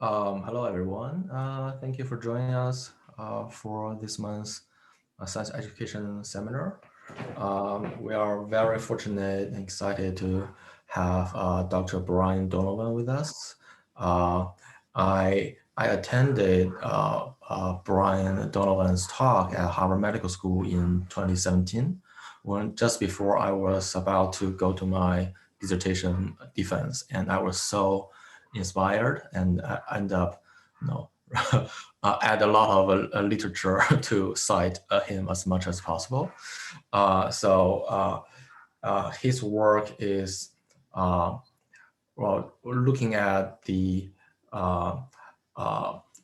Hello, everyone. Thank you for joining us for this month's science education seminar. We are very fortunate and excited to have Dr. Brian Donovan with us. I attended Brian Donovan's talk at Harvard Medical School in 2017, when just before I was about to go to my dissertation defense, and I was so inspired and end up, add a lot of literature to cite him as much as possible. His work is looking at the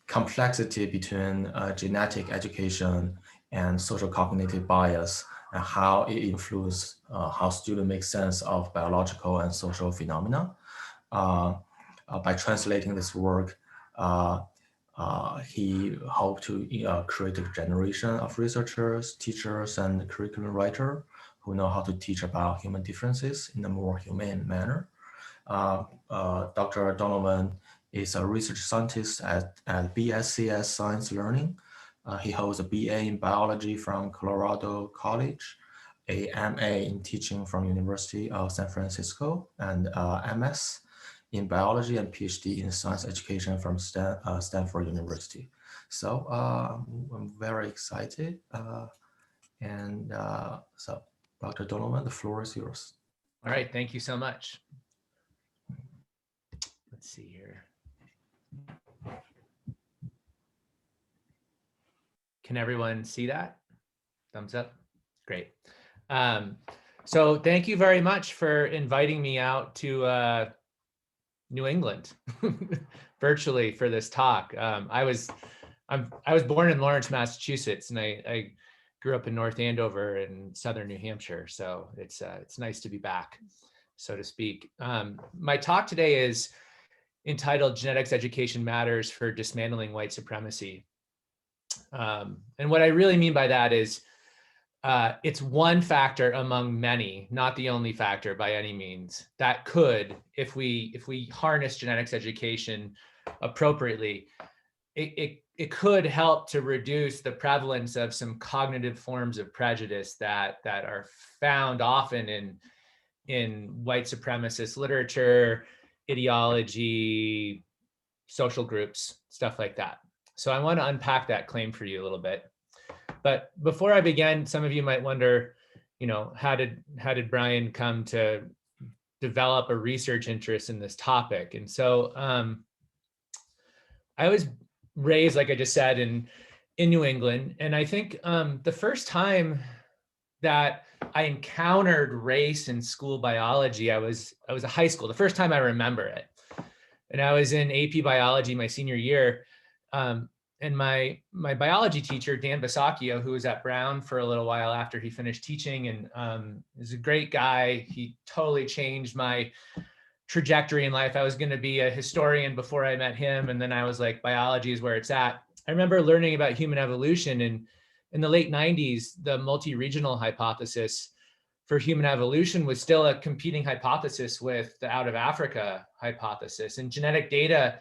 complexity between genetic education and social cognitive bias, and how it influences how students make sense of biological and social phenomena. By translating this work, he hoped to create a generation of researchers, teachers, and curriculum writers who know how to teach about human differences in a more humane manner. Dr. Donovan is a research scientist at BSCS Science Learning. He holds a BA in biology from Colorado College, a MA in teaching from University of San Francisco, and MS in biology and PhD in science education from Stanford University. So I'm very excited. So Dr. Donovan, the floor is yours. All right, thank you so much. Let's see here. Can everyone see that? Thumbs up? Great. So thank you very much for inviting me out to New England virtually for this talk. I was born in Lawrence, Massachusetts, and I grew up in North Andover in southern New Hampshire. So it's nice to be back, so to speak. My talk today is entitled "Genetics Education Matters for Dismantling White Supremacy." And what I really mean by that is it's one factor among many, not the only factor by any means, that could, if we harness genetics education appropriately, it could help to reduce the prevalence of some cognitive forms of prejudice that are found often in white supremacist literature, ideology, social groups, stuff like that. So I want to unpack that claim for you a little bit. But before I begin, some of you might wonder, how did Brian come to develop a research interest in this topic? And so I was raised, like I just said, in New England. And I think the first time that I encountered race in school biology, I was a high school, the first time I remember it. And I was in AP biology my senior year. And my biology teacher, Dan Basacchio, who was at Brown for a little while after he finished teaching, and is a great guy. He totally changed my trajectory in life. I was going to be a historian before I met him. And then I was like, biology is where it's at. I remember learning about human evolution, and in the late 90s, the multi-regional hypothesis for human evolution was still a competing hypothesis with the out of Africa hypothesis, and genetic data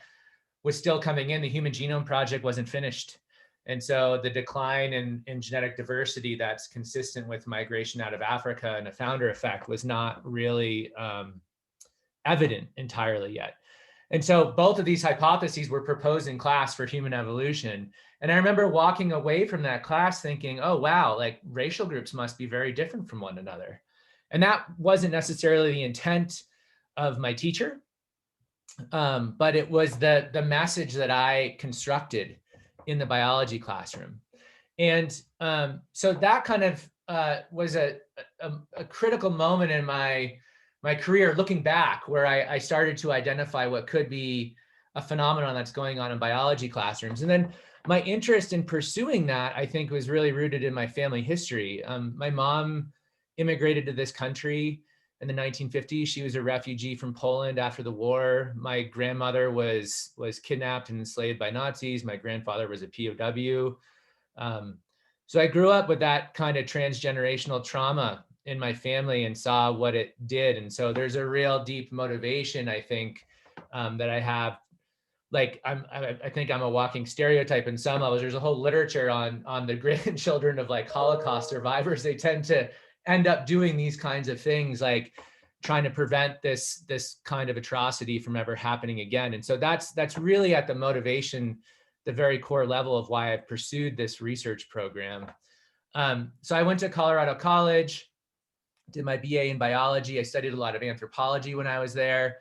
was still coming in. The Human Genome Project wasn't finished. And so the decline in genetic diversity that's consistent with migration out of Africa and a founder effect was not really evident entirely yet. And so both of these hypotheses were proposed in class for human evolution. And I remember walking away from that class thinking, oh, wow, like racial groups must be very different from one another. And that wasn't necessarily the intent of my teacher. But it was the message that I constructed in the biology classroom. And so that kind of was a critical moment in my career, looking back, where I started to identify what could be a phenomenon that's going on in biology classrooms. And then my interest in pursuing that, I think, was really rooted in my family history. My mom immigrated to this country in the 1950s. She was a refugee from Poland after the war. My grandmother was kidnapped and enslaved by Nazis. My grandfather was a POW. So I grew up with that kind of transgenerational trauma in my family and saw what it did. And so there's a real deep motivation, I think, that I have like I think I'm a walking stereotype in some levels. There's a whole literature on the grandchildren of like Holocaust survivors. They tend to end up doing these kinds of things, like trying to prevent this kind of atrocity from ever happening again. And so that's really at the motivation, the very core level of why I pursued this research program. So I went to Colorado College, did my BA in biology. I studied a lot of anthropology when I was there.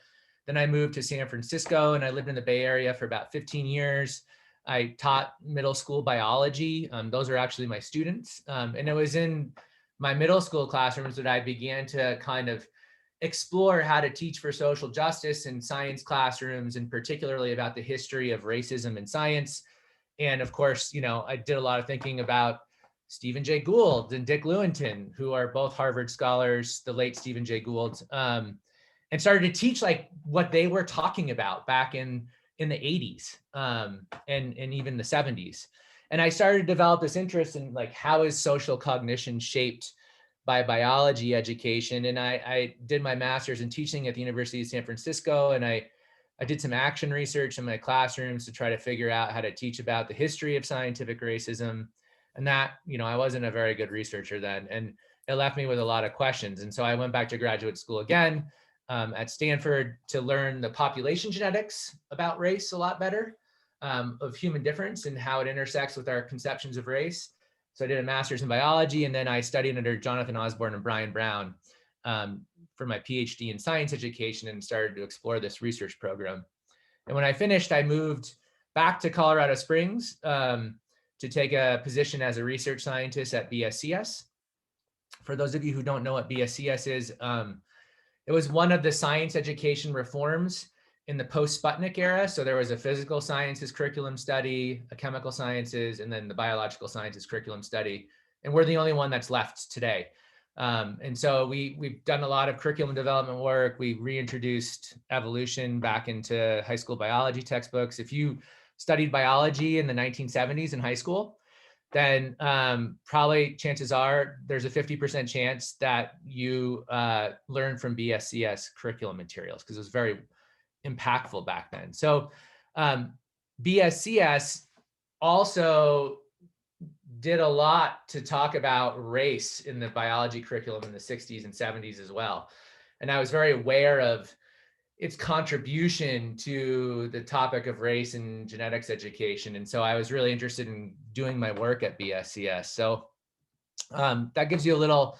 Then I moved to San Francisco and I lived in the Bay Area for about 15 years. I taught middle school biology. Those are actually my students. And it was in my middle school classrooms that I began to kind of explore how to teach for social justice in science classrooms, and particularly about the history of racism in science. And of course, you know, I did a lot of thinking about Stephen Jay Gould and Dick Lewontin, who are both Harvard scholars, the late Stephen Jay Gould, and started to teach like what they were talking about back in the 80s and even the 70s. And I started to develop this interest in like, how is social cognition shaped by biology education? And I did my master's in teaching at the University of San Francisco, and I did some action research in my classrooms to try to figure out how to teach about the history of scientific racism. And that, you know, I wasn't a very good researcher then, and it left me with a lot of questions. And so I went back to graduate school again at Stanford to learn the population genetics about race a lot better, of human difference and how it intersects with our conceptions of race. So I did a master's in biology, and then I studied under Jonathan Osborne and Brian Brown for my PhD in science education, and started to explore this research program. And when I finished, I moved back to Colorado Springs to take a position as a research scientist at BSCS. For those of you who don't know what BSCS is, it was one of the science education reforms in the post-Sputnik era. So there was a physical sciences curriculum study, a chemical sciences, and then the biological sciences curriculum study. And we're the only one that's left today. And so we've done a lot of curriculum development work. We reintroduced evolution back into high school biology textbooks. If you studied biology in the 1970s in high school, then probably chances are there's a 50% chance that you learn from BSCS curriculum materials, because it was very impactful back then. So BSCS also did a lot to talk about race in the biology curriculum in the 60s and 70s as well. And I was very aware of its contribution to the topic of race and genetics education. And so I was really interested in doing my work at BSCS. So that gives you a little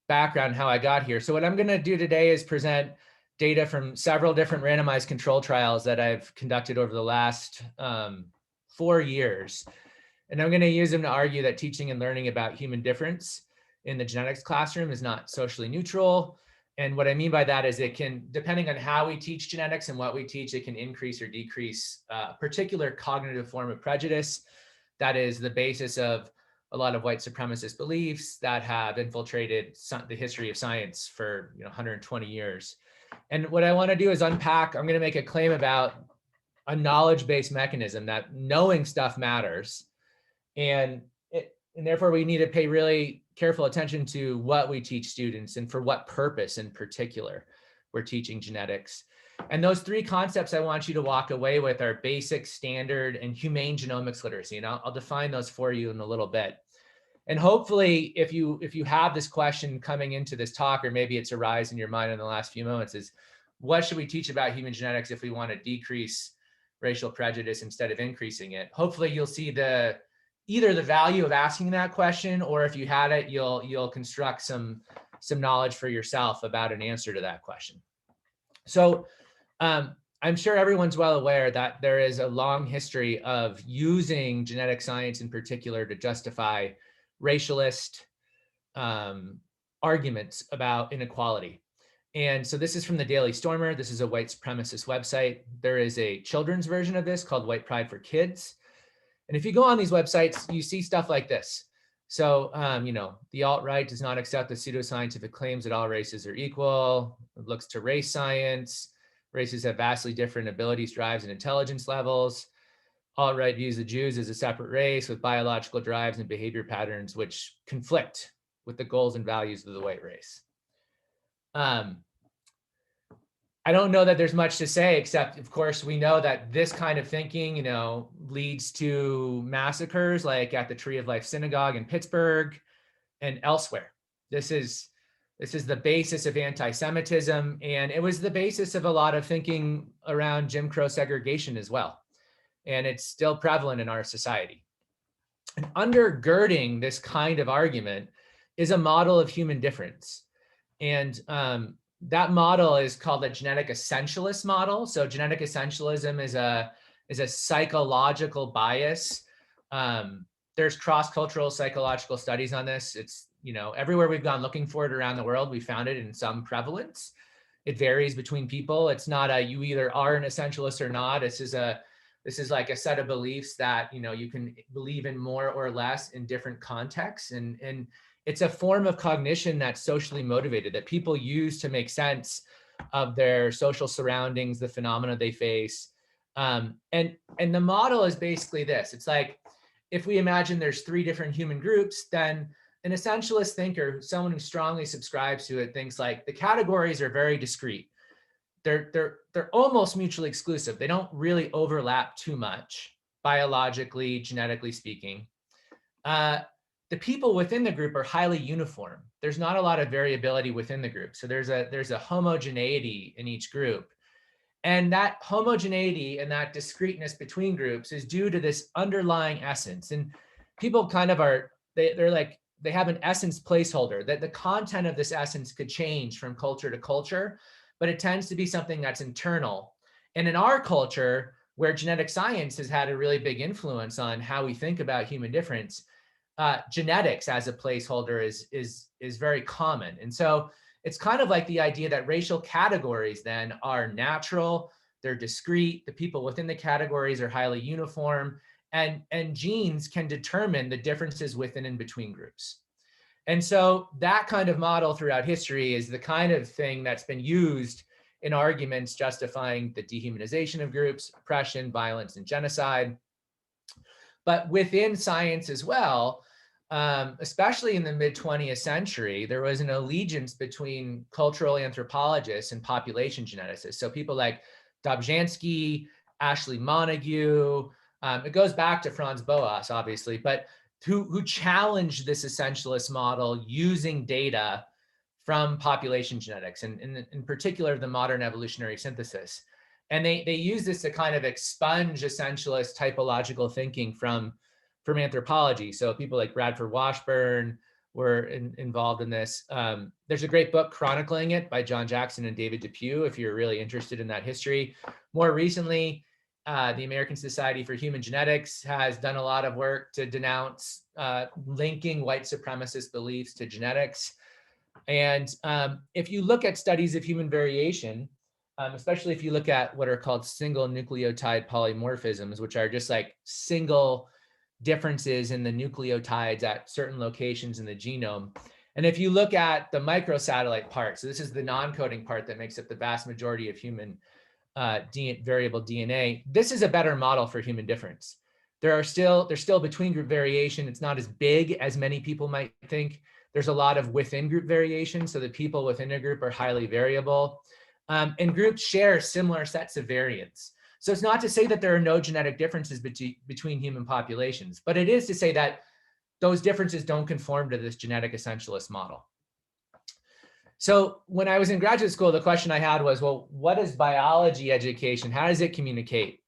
background how I got here. So what I'm going to do today is present data from several different randomized control trials that I've conducted over the last 4 years. And I'm going to use them to argue that teaching and learning about human difference in the genetics classroom is not socially neutral. And what I mean by that is it can, depending on how we teach genetics and what we teach, it can increase or decrease a particular cognitive form of prejudice that is the basis of a lot of white supremacist beliefs that have infiltrated the history of science for 120 years. And what I want to do is unpack, I'm going to make a claim about a knowledge-based mechanism that knowing stuff matters. And therefore we need to pay really careful attention to what we teach students and for what purpose in particular we're teaching genetics. And those three concepts I want you to walk away with are basic, standard, and humane genomics literacy. And I'll define those for you in a little bit. And hopefully, if you have this question coming into this talk, or maybe it's arisen in your mind in the last few moments, is what should we teach about human genetics if we want to decrease racial prejudice instead of increasing it? Hopefully you'll see either the value of asking that question, or if you had it, you'll construct some knowledge for yourself about an answer to that question. So I'm sure everyone's well aware that there is a long history of using genetic science in particular to justify racialist arguments about inequality. And so this is from the Daily Stormer. This is a white supremacist website. There is a children's version of this called White Pride for Kids. And if you go on these websites, you see stuff like this. So, the alt-right does not accept the pseudoscientific claims that all races are equal. It looks to race science. Races have vastly different abilities, drives, and intelligence levels. Alt-right views the Jews as a separate race with biological drives and behavior patterns which conflict with the goals and values of the white race. I don't know that there's much to say, except of course we know that this kind of thinking, leads to massacres like at the Tree of Life Synagogue in Pittsburgh and elsewhere. This is the basis of anti-Semitism, and it was the basis of a lot of thinking around Jim Crow segregation as well. And it's still prevalent in our society. And undergirding this kind of argument is a model of human difference. And that model is called the genetic essentialist model. So genetic essentialism is a psychological bias. There's cross-cultural psychological studies on this. It's, everywhere we've gone looking for it around the world, we found it in some prevalence. It varies between people. It's not a, you either are an essentialist or not. This is like a set of beliefs that, you can believe in more or less in different contexts. And it's a form of cognition that's socially motivated, that people use to make sense of their social surroundings, the phenomena they face. And the model is basically this. It's like, if we imagine there's 3 different human groups, then an essentialist thinker, someone who strongly subscribes to it, thinks like the categories are very discrete. They're almost mutually exclusive. They don't really overlap too much, biologically, genetically speaking. The people within the group are highly uniform. There's not a lot of variability within the group. So there's a homogeneity in each group. And that homogeneity and that discreteness between groups is due to this underlying essence. And people kind of they have an essence placeholder, that the content of this essence could change from culture to culture, but it tends to be something that's internal. And in our culture, where genetic science has had a really big influence on how we think about human difference, genetics as a placeholder is very common. And so it's kind of like the idea that racial categories then are natural, they're discrete, the people within the categories are highly uniform, and genes can determine the differences within and between groups. And so that kind of model throughout history is the kind of thing that's been used in arguments justifying the dehumanization of groups, oppression, violence, and genocide. But within science as well, especially in the mid-20th century, there was an allegiance between cultural anthropologists and population geneticists. So people like Dobzhansky, Ashley Montague, it goes back to Franz Boas, obviously, but who challenged this essentialist model using data from population genetics, and in particular, the modern evolutionary synthesis. And they use this to kind of expunge essentialist typological thinking from anthropology. So people like Bradford Washburn were involved in this. There's a great book chronicling it by John Jackson and David Depew, if you're really interested in that history. More recently, the American Society for Human Genetics has done a lot of work to denounce linking white supremacist beliefs to genetics. And if you look at studies of human variation, especially if you look at what are called single nucleotide polymorphisms, which are just like single differences in the nucleotides at certain locations in the genome. And if you look at the microsatellite part, so this is the non-coding part that makes up the vast majority of human variable DNA, this is a better model for human difference. There's still between group variation. It's not as big as many people might think. There's a lot of within group variation. So the people within a group are highly variable. And groups share similar sets of variants. So it's not to say that there are no genetic differences between human populations, but it is to say that those differences don't conform to this genetic essentialist model. So when I was in graduate school, the question I had was, well, what is biology education? How does it communicate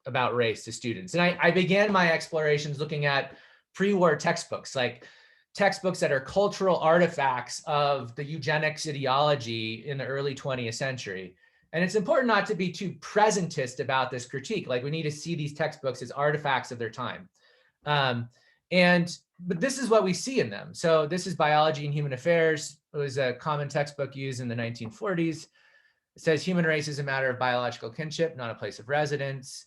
about race to students? And I began my explorations looking at pre-war textbooks, like textbooks that are cultural artifacts of the eugenics ideology in the early 20th century. And it's important not to be too presentist about this critique. Like, we need to see these textbooks as artifacts of their time. But this is what we see in them. So this is Biology and Human Affairs. It was a common textbook used in the 1940s. It says human race is a matter of biological kinship, not a place of residence.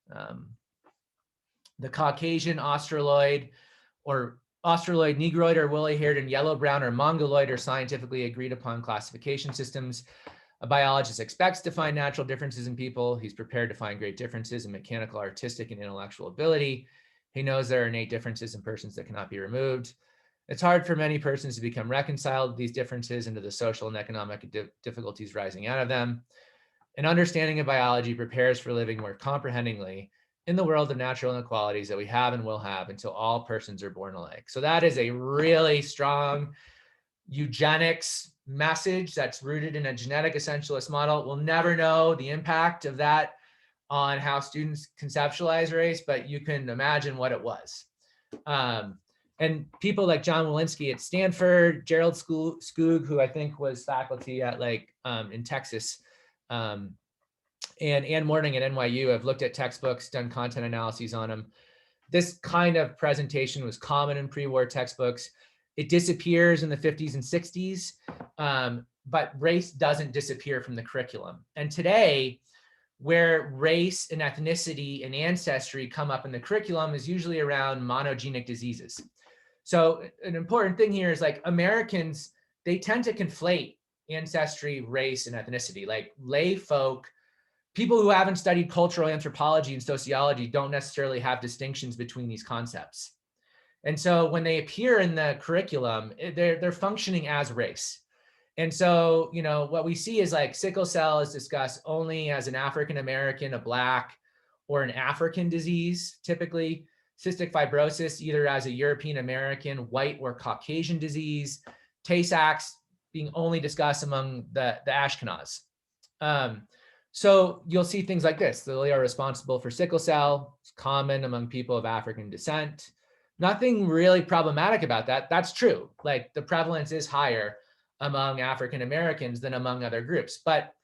The Caucasian Australoid or Australoid, Negroid, or woolly-haired, and yellow-brown or Mongoloid are scientifically agreed upon classification systems. A biologist expects to find natural differences in people. He's prepared to find great differences in mechanical, artistic, and intellectual ability. He knows there are innate differences in persons that cannot be removed. It's hard for many persons to become reconciled with these differences and to the social and economic difficulties rising out of them. An understanding of biology prepares for living more comprehendingly in the world of natural inequalities that we have and will have until all persons are born alike. So that is a really strong eugenics message that's rooted in a genetic essentialist model. We'll never know the impact of that on how students conceptualize race, but you can imagine what it was. And people like John Walensky at Stanford, Gerald Skoog, who I think was faculty at in Texas, and Ann Morning at NYU have looked at textbooks, done content analyses on them. This kind of presentation was common in pre-war textbooks. It disappears in the 50s and 60s, but race doesn't disappear from the curriculum. And today, where race and ethnicity and ancestry come up in the curriculum is usually around monogenic diseases. So an important thing here is like Americans, they tend to conflate ancestry, race, and ethnicity. Like lay folk, people who haven't studied cultural anthropology and sociology don't necessarily have distinctions between these concepts. And so when they appear in the curriculum, they're functioning as race. And so, you know, what we see is like sickle cell is discussed only as an African-American, a Black, or an African disease, typically. Cystic fibrosis, either as a European-American, white, or Caucasian disease. Tay-Sachs being only discussed among the Ashkenaz. So you'll see things like this. They are responsible for sickle cell. It's common among people of African descent. Nothing really problematic about that. That's true. Like the prevalence is higher among African Americans than among other groups. But,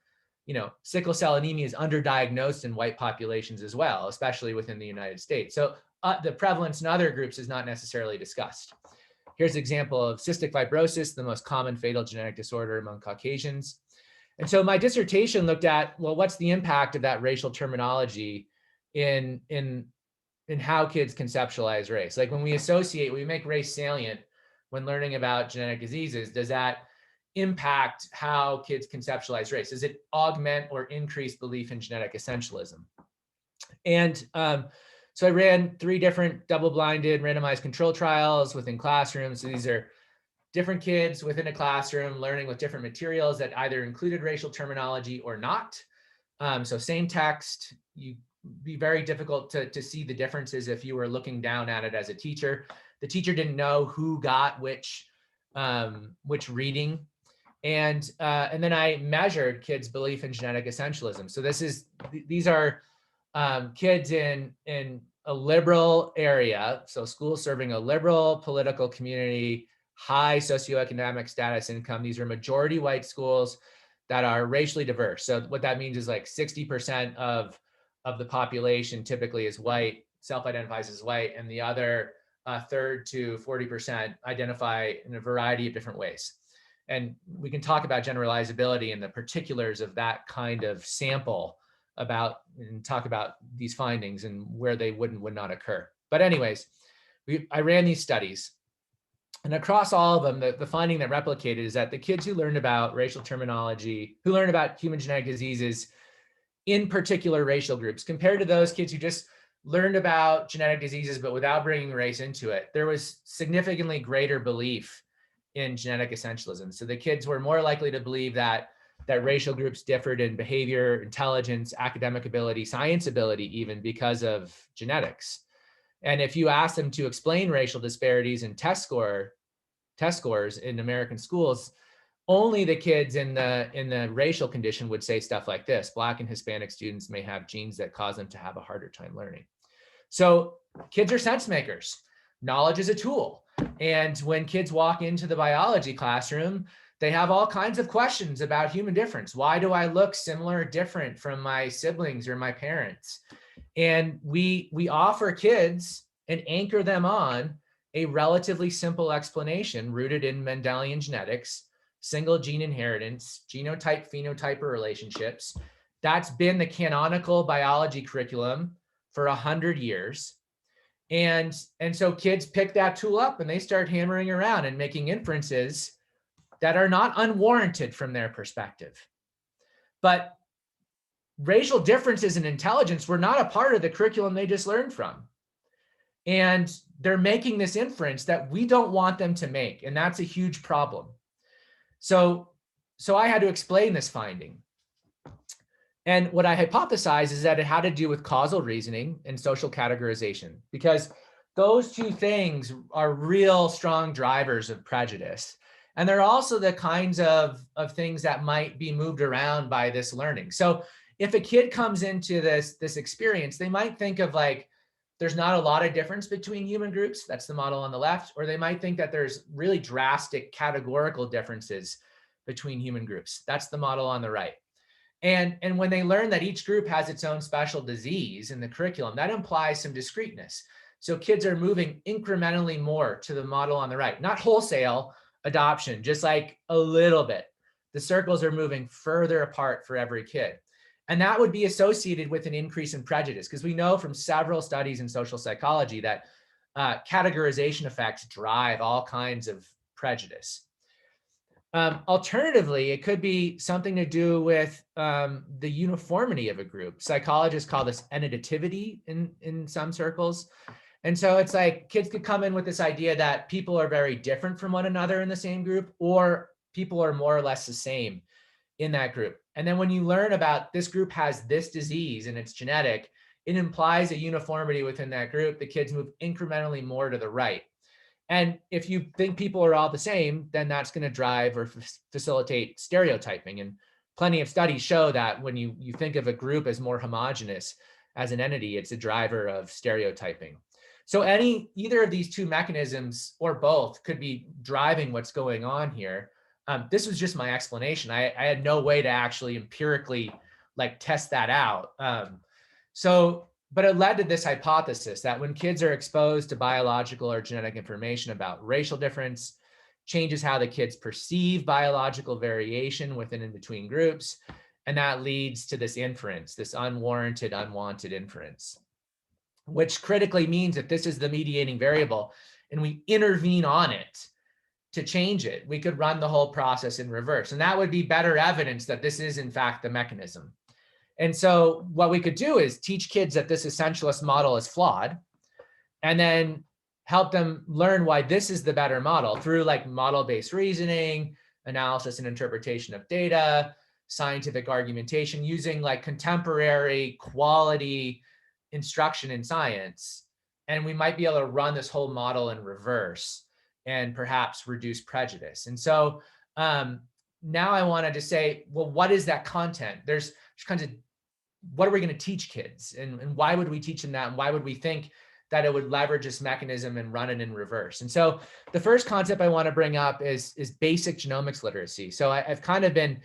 you know, sickle cell anemia is underdiagnosed in white populations as well, especially within the United States. So the prevalence in other groups is not necessarily discussed. Here's an example of cystic fibrosis, the most common fatal genetic disorder among Caucasians. And so my dissertation looked at, well, what's the impact of that racial terminology in how kids conceptualize race? Like when we associate, we make race salient when learning about genetic diseases, does that impact how kids conceptualize race? Does it augment or increase belief in genetic essentialism? And so I ran 3 different double-blinded randomized control trials within classrooms. So these are different kids within a classroom learning with different materials that either included racial terminology or not. So same text, you'd be very difficult to see the differences if you were looking down at it as a teacher. The teacher didn't know who got which reading. And then I measured kids' belief in genetic essentialism. So these are kids in a liberal area, so schools serving a liberal political community, high socioeconomic status income. These are majority white schools that are racially diverse. So what that means is like 60% of the population typically is white, self-identifies as white, and the other third to 40% identify in a variety of different ways. And we can talk about generalizability and the particulars of that kind of sample and talk about these findings and where they would not occur. But anyways, I ran these studies. And across all of them, the finding that replicated is that the kids who learned about racial terminology, who learned about human genetic diseases in particular racial groups, compared to those kids who just learned about genetic diseases but without bringing race into it, there was significantly greater belief in genetic essentialism. So the kids were more likely to believe that racial groups differed in behavior, intelligence, academic ability, science ability, even because of genetics. And if you ask them to explain racial disparities in test scores in American schools, only the kids in the racial condition would say stuff like this: Black and Hispanic students may have genes that cause them to have a harder time learning. So kids are sense makers. Knowledge is a tool. And when kids walk into the biology classroom, they have all kinds of questions about human difference. Why do I look similar or different from my siblings or my parents? And we offer kids and anchor them on a relatively simple explanation rooted in Mendelian genetics, single gene inheritance, genotype-phenotype relationships. That's been the canonical biology curriculum for 100 years. And so kids pick that tool up and they start hammering around and making inferences that are not unwarranted from their perspective. But racial differences in intelligence were not a part of the curriculum they just learned from. And they're making this inference that we don't want them to make. And that's a huge problem. So I had to explain this finding. And what I hypothesize is that it had to do with causal reasoning and social categorization, because those two things are real strong drivers of prejudice. And they're also the kinds of things that might be moved around by this learning. So if a kid comes into this experience, they might think of like, there's not a lot of difference between human groups. That's the model on the left. Or they might think that there's really drastic categorical differences between human groups. That's the model on the right. And when they learn that each group has its own special disease in the curriculum, that implies some discreteness. So kids are moving incrementally more to the model on the right, not wholesale adoption, just like a little bit. The circles are moving further apart for every kid. And that would be associated with an increase in prejudice, because we know from several studies in social psychology that categorization effects drive all kinds of prejudice. Alternatively, it could be something to do with the uniformity of a group. Psychologists call this additivity in some circles. And so it's like kids could come in with this idea that people are very different from one another in the same group, or people are more or less the same in that group. And then when you learn about this group has this disease and it's genetic, it implies a uniformity within that group. The kids move incrementally more to the right. And if you think people are all the same, then that's going to drive or facilitate stereotyping. And plenty of studies show that when you think of a group as more homogenous as an entity, it's a driver of stereotyping. So either of these two mechanisms or both could be driving what's going on here. This was just my explanation. I had no way to actually empirically like test that out. But it led to this hypothesis that when kids are exposed to biological or genetic information about racial difference, changes how the kids perceive biological variation within and between groups. And that leads to this inference, this unwarranted, unwanted inference, which critically means that this is the mediating variable and we intervene on it to change it. We could run the whole process in reverse. And that would be better evidence that this is in fact the mechanism. And so what we could do is teach kids that this essentialist model is flawed, and then help them learn why this is the better model through like model-based reasoning, analysis and interpretation of data, scientific argumentation, using like contemporary quality instruction in science. And we might be able to run this whole model in reverse and perhaps reduce prejudice. And so now I wanted to say, well, what is that content? There's kinds of, what are we going to teach kids, and why would we teach them that, and why would we think that it would leverage this mechanism and run it in reverse? And so the first concept I want to bring up is basic genomics literacy. So I've kind of been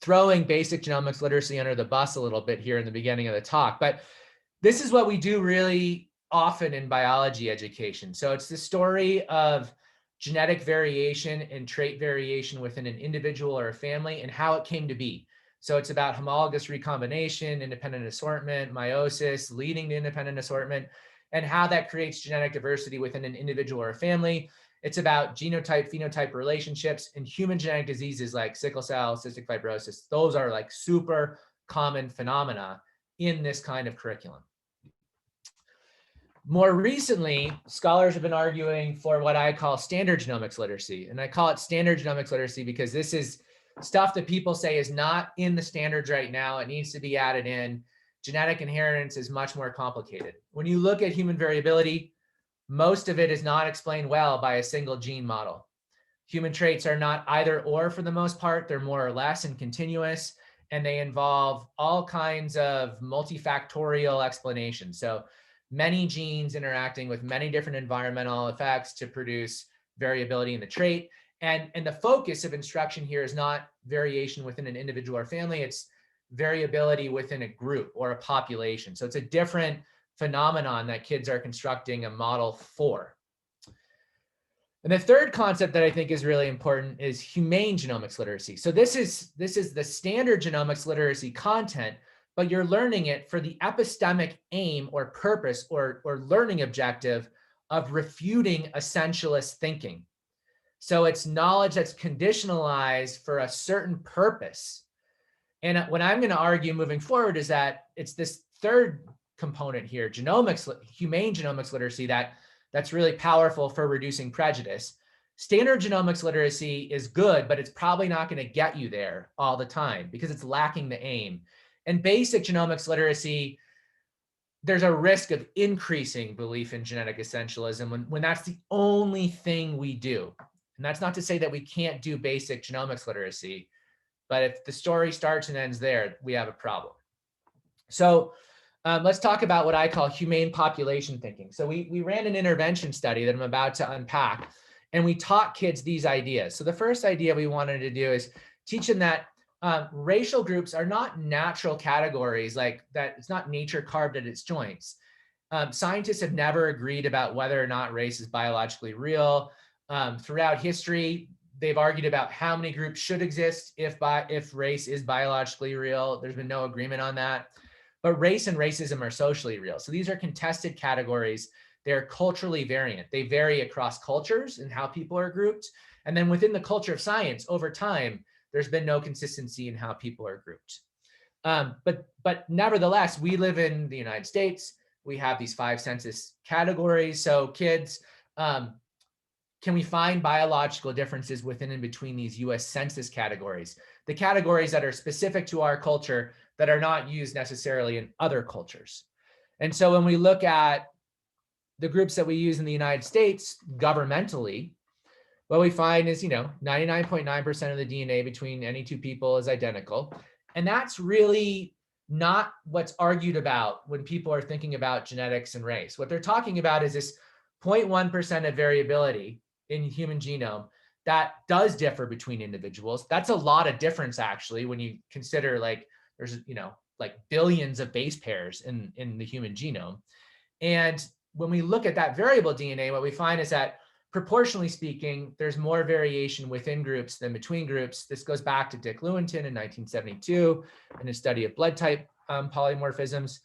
throwing basic genomics literacy under the bus a little bit here in the beginning of the talk, but this is what we do really often in biology education. So it's the story of genetic variation and trait variation within an individual or a family and how it came to be. So it's about homologous recombination, independent assortment, meiosis, leading to independent assortment, and how that creates genetic diversity within an individual or a family. It's about genotype-phenotype relationships and human genetic diseases like sickle cell, cystic fibrosis. Those are like super common phenomena in this kind of curriculum. More recently, scholars have been arguing for what I call standard genomics literacy. And I call it standard genomics literacy because this is stuff that people say is not in the standards right now. It needs to be added in. Genetic inheritance is much more complicated. When you look at human variability, most of it is not explained well by a single gene model. Human traits are not either or for the most part. They're more or less and continuous, and they involve all kinds of multifactorial explanations. So many genes interacting with many different environmental effects to produce variability in the trait. And the focus of instruction here is not variation within an individual or family, it's variability within a group or a population. So it's a different phenomenon that kids are constructing a model for. And the third concept that I think is really important is humane genomics literacy. So this is the standard genomics literacy content, but you're learning it for the epistemic aim or purpose or learning objective of refuting essentialist thinking. So it's knowledge that's conditionalized for a certain purpose. And what I'm going to argue moving forward is that it's this third component here, humane genomics literacy, that's really powerful for reducing prejudice. Standard genomics literacy is good, but it's probably not going to get you there all the time because it's lacking the aim. And basic genomics literacy, there's a risk of increasing belief in genetic essentialism when that's the only thing we do. And that's not to say that we can't do basic genomics literacy, but if the story starts and ends there, we have a problem. So let's talk about what I call humane population thinking. So we ran an intervention study that I'm about to unpack, and we taught kids these ideas. So the first idea we wanted to do is teach them that racial groups are not natural categories, like that it's not nature carved at its joints. Scientists have never agreed about whether or not race is biologically real. Throughout history, they've argued about how many groups should exist if race is biologically real. There's been no agreement on that. But race and racism are socially real. So these are contested categories. They're culturally variant. They vary across cultures and how people are grouped. And then within the culture of science, over time, there's been no consistency in how people are grouped. But nevertheless, we live in the United States. We have these 5 census categories. So kids, can we find biological differences within and between these US Census categories? The categories that are specific to our culture that are not used necessarily in other cultures. And so when we look at the groups that we use in the United States governmentally, what we find is, 99.9% of the DNA between any two people is identical. And that's really not what's argued about when people are thinking about genetics and race. What they're talking about is this 0.1% of variability in the human genome that does differ between individuals. That's a lot of difference, actually, when you consider there's, billions of base pairs in the human genome. And when we look at that variable DNA, what we find is that proportionally speaking, there's more variation within groups than between groups. This goes back to Dick Lewontin in 1972 in a study of blood type polymorphisms.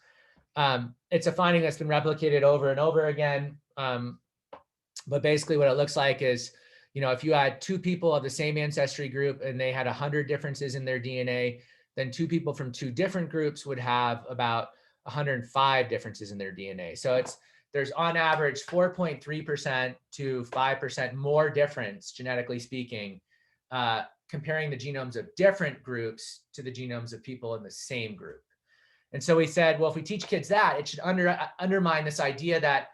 It's a finding that's been replicated over and over again. But basically what it looks like is, if you had 2 people of the same ancestry group and they had 100 differences in their DNA, then 2 people from 2 different groups would have about 105 differences in their DNA. So there's on average 4.3% to 5% more difference, genetically speaking, comparing the genomes of different groups to the genomes of people in the same group. And so we said, well, if we teach kids that, it should undermine this idea that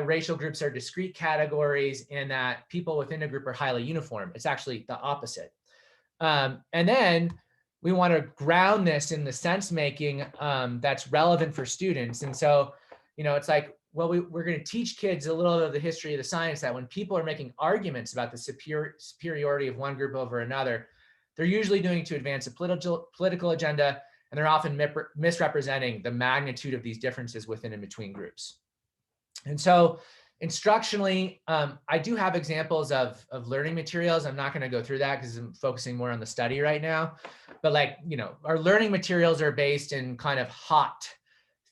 racial groups are discrete categories and that people within a group are highly uniform. It's actually the opposite. And then we want to ground this in the sense making that's relevant for students. And so, it's like, well, we're going to teach kids a little bit of the history of the science that when people are making arguments about the superiority of one group over another, they're usually doing to advance a political agenda, and they're often misrepresenting the magnitude of these differences within and between groups. And so instructionally, I do have examples of learning materials. I'm not going to go through that because I'm focusing more on the study right now. But our learning materials are based in kind of hot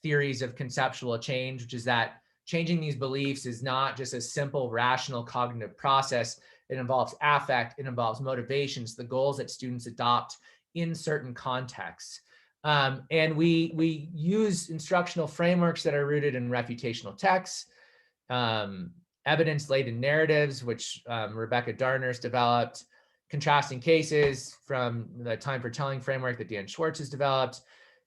theories of conceptual change, which is that changing these beliefs is not just a simple rational cognitive process. It involves affect, it involves motivations, the goals that students adopt in certain contexts. And we use instructional frameworks that are rooted in refutational texts, evidence-laden narratives, which Rebecca Darner's developed, contrasting cases from the time for telling framework that Dan Schwartz has developed,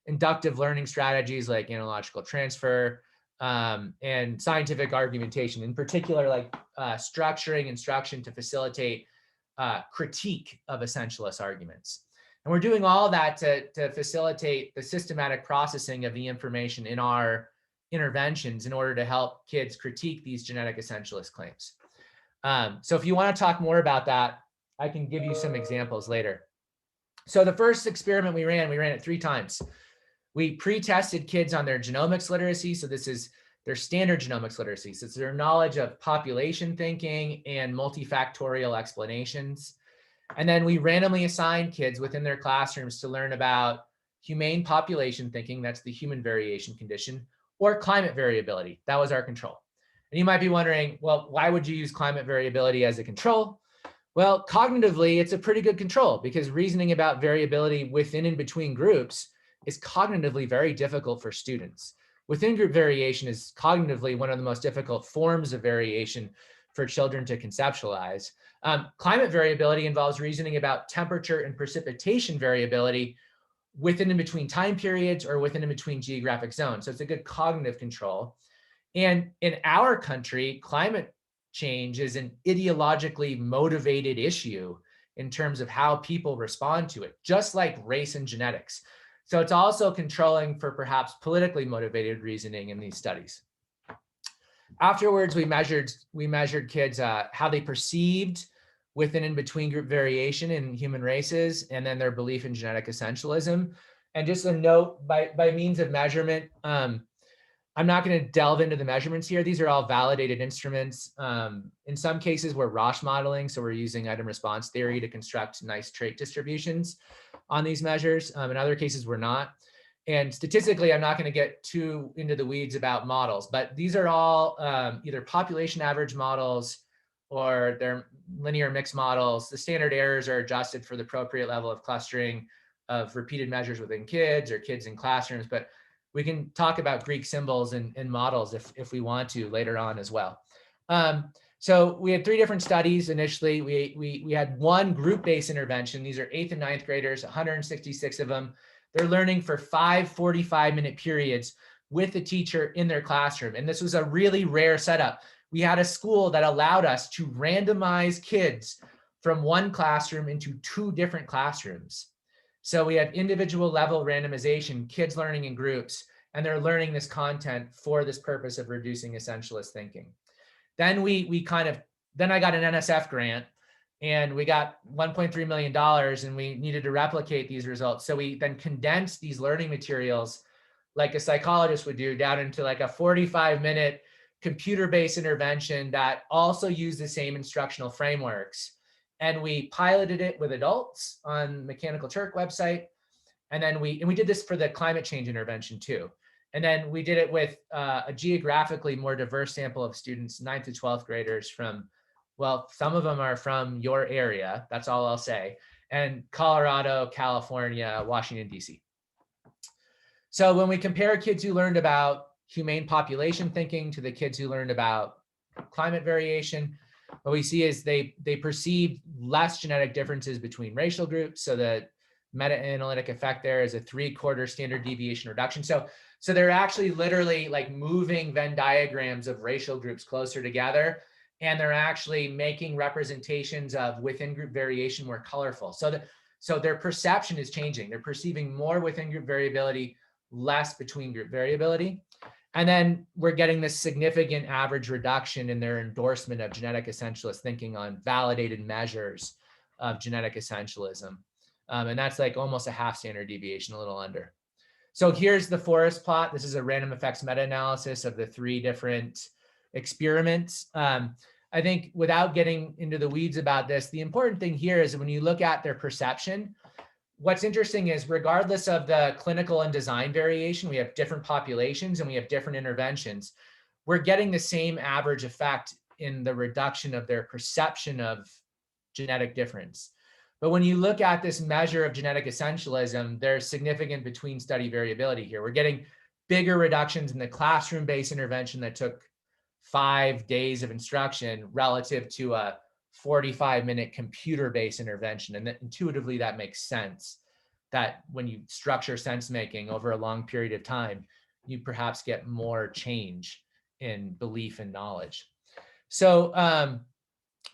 inductive learning strategies like analogical transfer, and scientific argumentation, in particular, structuring instruction to facilitate critique of essentialist arguments. And we're doing all that to facilitate the systematic processing of the information in our interventions in order to help kids critique these genetic essentialist claims. So if you want to talk more about that, I can give you some examples later. So the first experiment we ran it 3 times. We pre-tested kids on their genomics literacy. So this is their standard genomics literacy. So it's their knowledge of population thinking and multifactorial explanations. And then we randomly assigned kids within their classrooms to learn about humane population thinking, that's the human variation condition, or climate variability. That was our control. And you might be wondering, well, why would you use climate variability as a control? Well, cognitively, it's a pretty good control because reasoning about variability within and between groups is cognitively very difficult for students. Within group variation is cognitively one of the most difficult forms of variation for children to conceptualize. Climate variability involves reasoning about temperature and precipitation variability within and between time periods or within and between geographic zones. So it's a good cognitive control. And in our country, climate change is an ideologically motivated issue in terms of how people respond to it, just like race and genetics. So it's also controlling for perhaps politically motivated reasoning in these studies. Afterwards, we measured kids how they perceived within and between group variation in human races, and then their belief in genetic essentialism. And just a note, by means of measurement, I'm not going to delve into the measurements here. These are all validated instruments. In some cases, we're Roche modeling, so we're using item response theory to construct nice trait distributions on these measures. In other cases, we're not. And statistically, I'm not going to get too into the weeds about models, but these are all either population average models or they're linear mixed models. The standard errors are adjusted for the appropriate level of clustering of repeated measures within kids or kids in classrooms, but we can talk about Greek symbols and models if we want to later on as well. So we had 3 different studies initially. We had one group-based intervention. These are 8th and 9th graders, 166 of them. They're learning for 5 45-minute periods with the teacher in their classroom. And this was a really rare setup. We had a school that allowed us to randomize kids from one classroom into 2 different classrooms. So we had individual level randomization, kids learning in groups, and they're learning this content for this purpose of reducing essentialist thinking. Then then I got an NSF grant, and we got $1.3 million, and we needed to replicate these results. So we then condensed these learning materials like a psychologist would do down into like a 45-minute computer-based intervention that also used the same instructional frameworks. And we piloted it with adults on Mechanical Turk website. And then we did this for the climate change intervention too. And then we did it with a geographically more diverse sample of students, 9th to 12th graders from, well, some of them are from your area, that's all I'll say, and Colorado, California, Washington, DC. So when we compare kids who learned about humane population thinking to the kids who learned about climate variation, what we see is they perceive less genetic differences between racial groups. So the meta-analytic effect there is a 3/4 standard deviation reduction. So they're actually literally like moving Venn diagrams of racial groups closer together, and they're actually making representations of within group variation more colorful. So their perception is changing. They're perceiving more within group variability, less between group variability. And then we're getting this significant average reduction in their endorsement of genetic essentialist thinking on validated measures of genetic essentialism. And that's like almost a half standard deviation, a little under. So here's the forest plot. This is a random effects meta-analysis of the 3 different experiments. I think without getting into the weeds about this, the important thing here is when you look at their perception, what's interesting is regardless of the clinical and design variation, we have different populations and we have different interventions. We're getting the same average effect in the reduction of their perception of genetic difference. But when you look at this measure of genetic essentialism, there's significant between study variability here. We're getting bigger reductions in the classroom-based intervention that took 5 days of instruction relative to a 45-minute computer-based intervention. And intuitively, that makes sense that when you structure sense making over a long period of time, you perhaps get more change in belief and knowledge. So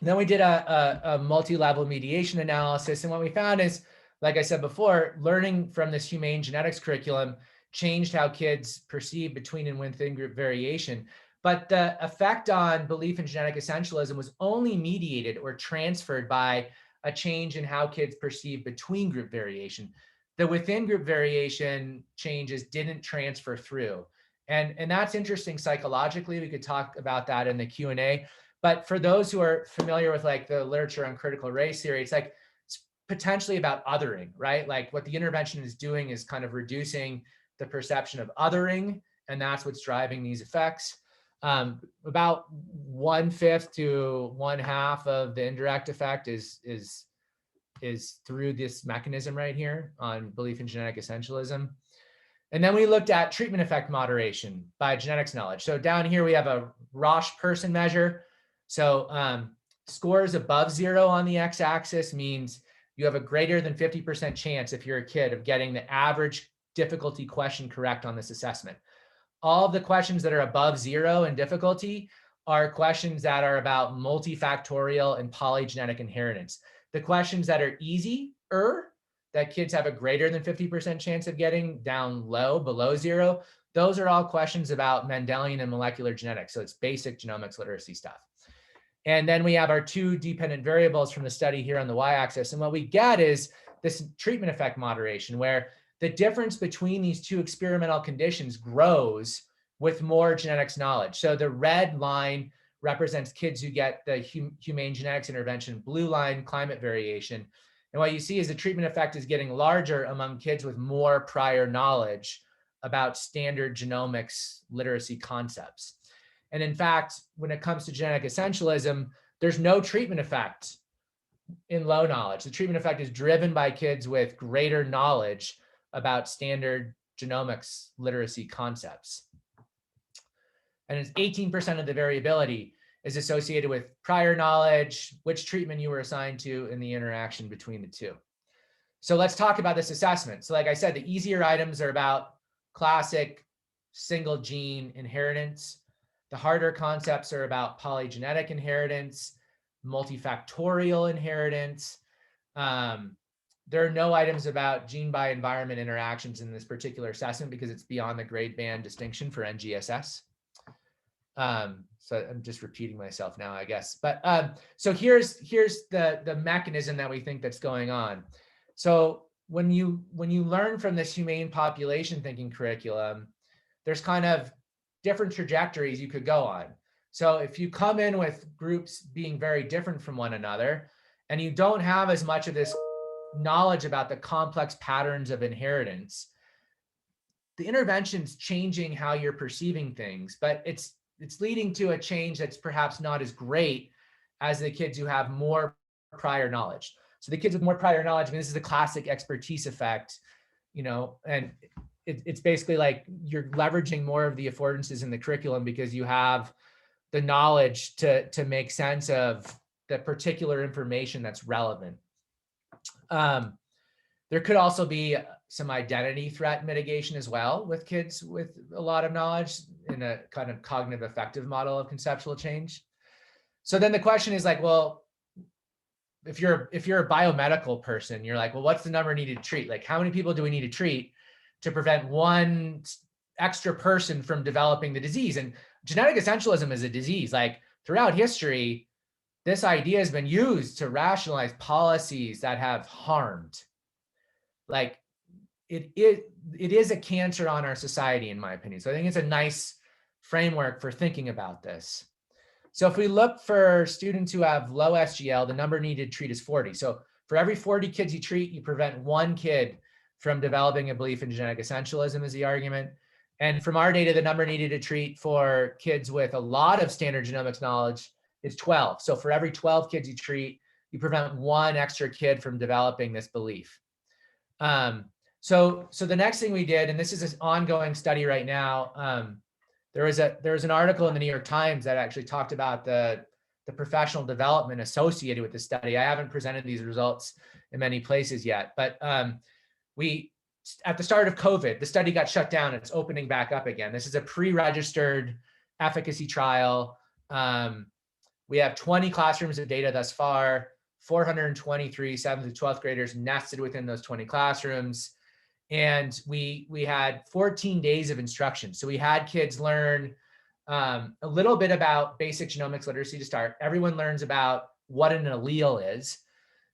then we did a multi-level mediation analysis. And what we found is, like I said before, learning from this humane genetics curriculum changed how kids perceive between and within group variation. But the effect on belief in genetic essentialism was only mediated or transferred by a change in how kids perceive between group variation. The within group variation changes didn't transfer through. And that's interesting psychologically. We could talk about that in the Q&A. But for those who are familiar with like the literature on critical race theory, it's like it's potentially about othering, right? Like what the intervention is doing is kind of reducing the perception of othering, and that's what's driving these effects. About 1/5 to 1/2 of the indirect effect is through this mechanism right here on belief in genetic essentialism. And then we looked at treatment effect moderation by genetics knowledge. So down here we have a Roche person measure. So Scores above 0 on the x-axis means you have a greater than 50% chance, if you're a kid, of getting the average difficulty question correct on this assessment. All of the questions that are above 0 in difficulty are questions that are about multifactorial and polygenetic inheritance. The questions that are easier, that kids have a greater than 50% chance of getting down low, below 0, those are all questions about Mendelian and molecular genetics. So it's basic genomics literacy stuff. And then we have our 2 dependent variables from the study here on the y-axis. And what we get is this treatment effect moderation, where the difference between these 2 experimental conditions grows with more genetics knowledge. So the red line represents kids who get the humane genetics intervention, blue line climate variation. And what you see is the treatment effect is getting larger among kids with more prior knowledge about standard genomics literacy concepts. And in fact, when it comes to genetic essentialism, there's no treatment effect in low knowledge. The treatment effect is driven by kids with greater knowledge about standard genomics literacy concepts. And it's 18% of the variability is associated with prior knowledge, which treatment you were assigned to, and the interaction between the 2. So let's talk about this assessment. So like I said, the easier items are about classic single gene inheritance. The harder concepts are about polygenetic inheritance, multifactorial inheritance. There are no items about gene by environment interactions in this particular assessment because it's beyond the grade band distinction for NGSS. So I'm just repeating myself now, I guess. But so here's the mechanism that we think that's going on. So when you learn from this humane population thinking curriculum, there's kind of different trajectories you could go on. So if you come in with groups being very different from one another, and you don't have as much of this knowledge about the complex patterns of inheritance, the intervention's changing how you're perceiving things, but it's leading to a change that's perhaps not as great as the kids who have more prior knowledge. So the kids with more prior knowledge, I mean, this is a classic expertise effect, you know, and it's basically like you're leveraging more of the affordances in the curriculum because you have the knowledge to make sense of the particular information that's relevant. There could also be some identity threat mitigation as well with kids with a lot of knowledge in a kind of cognitive affective model of conceptual change. So then the question is like, well, if you're a biomedical person, you're like, well, what's the number needed to treat? Like, how many people do we need to treat to prevent one extra person from developing the disease? And genetic essentialism is a disease. Like throughout history, this idea has been used to rationalize policies that have harmed. Like it is a cancer on our society, in my opinion. So I think it's a nice framework for thinking about this. So if we look for students who have low SGL, the number needed to treat is 40. So for every 40 kids you treat, you prevent one kid from developing a belief in genetic essentialism is the argument. And from our data, the number needed to treat for kids with a lot of standard genomics knowledge is 12. So for every 12 kids you treat, you prevent one extra kid from developing this belief. So the next thing we did, and this is an ongoing study right now, there was an article in the New York Times that actually talked about the professional development associated with the study. I haven't presented these results in many places yet, but at the start of COVID, the study got shut down. It's opening back up again. This is a pre-registered efficacy trial. We have 20 classrooms of data thus far, 423 7th to 12th graders nested within those 20 classrooms. And we had 14 days of instruction. So we had kids learn a little bit about basic genomics literacy to start. Everyone learns about what an allele is.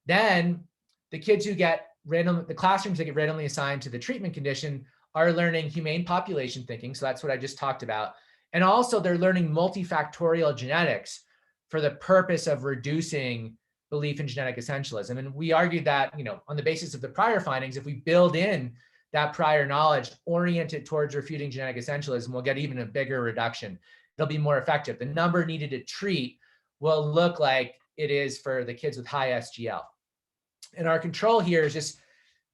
Then the kids who get the classrooms that get randomly assigned to the treatment condition are learning humane population thinking. So that's what I just talked about. And also they're learning multifactorial genetics for the purpose of reducing belief in genetic essentialism. And we argued that, you know, on the basis of the prior findings, if we build in that prior knowledge oriented towards refuting genetic essentialism, we'll get even a bigger reduction. It'll be more effective. The number needed to treat will look like it is for the kids with high SGL. And our control here is just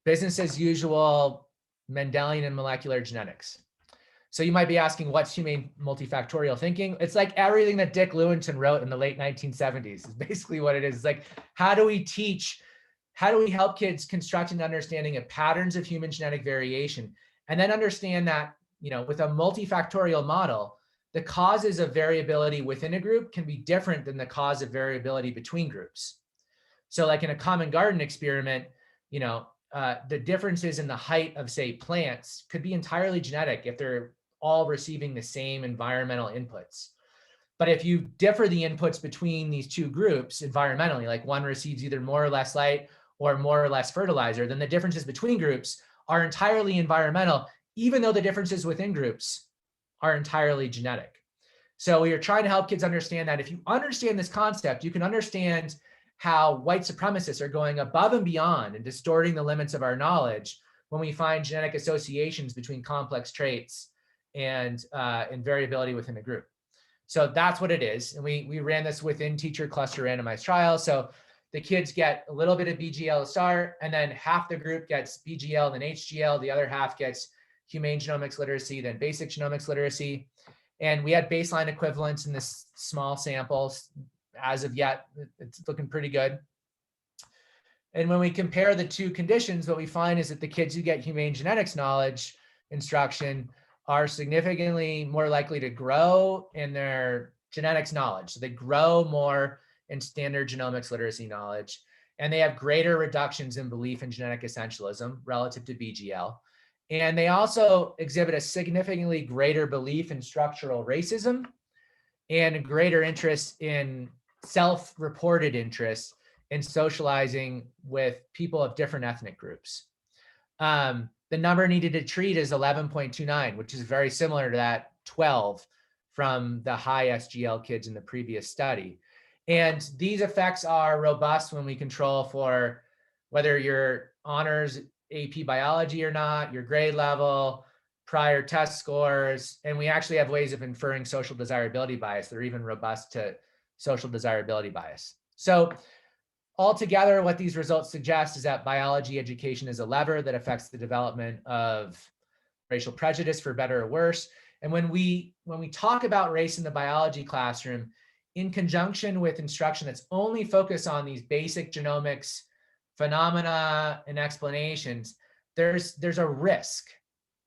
business as usual Mendelian and molecular genetics. So you might be asking, what's humane multifactorial thinking? It's like everything that Dick Lewinson wrote in the late 1970s is basically what it is. It's like, how do we help kids construct an understanding of patterns of human genetic variation, and then understand that, with a multifactorial model, the causes of variability within a group can be different than the cause of variability between groups. So like in a common garden experiment, the differences in the height of, say, plants could be entirely genetic if they're all receiving the same environmental inputs. But if you differ the inputs between these two groups environmentally, like one receives either more or less light or more or less fertilizer, then the differences between groups are entirely environmental, even though the differences within groups are entirely genetic. So we are trying to help kids understand that if you understand this concept, you can understand how white supremacists are going above and beyond and distorting the limits of our knowledge when we find genetic associations between complex traits and variability within a group. So that's what it is. And we ran this within teacher cluster randomized trials. So the kids get a little bit of BGL to start, and then half the group gets BGL, then HGL, the other half gets humane genomics literacy, then basic genomics literacy. And we had baseline equivalents in this small sample. As of yet, it's looking pretty good. And when we compare the two conditions, what we find is that the kids who get humane genetics knowledge instruction are significantly more likely to grow in their genetics knowledge. So they grow more in standard genomics literacy knowledge, and they have greater reductions in belief in genetic essentialism relative to BGL. And they also exhibit a significantly greater belief in structural racism and a greater interest in self-reported interest in socializing with people of different ethnic groups. The number needed to treat is 11.29, which is very similar to that 12 from the high SGL kids in the previous study. And these effects are robust when we control for whether you're honors AP biology or not, your grade level, prior test scores, and we actually have ways of inferring social desirability bias. They're even robust to social desirability bias. So altogether, what these results suggest is that biology education is a lever that affects the development of racial prejudice for better or worse. And when we talk about race in the biology classroom, in conjunction with instruction that's only focused on these basic genomics phenomena and explanations, there's a risk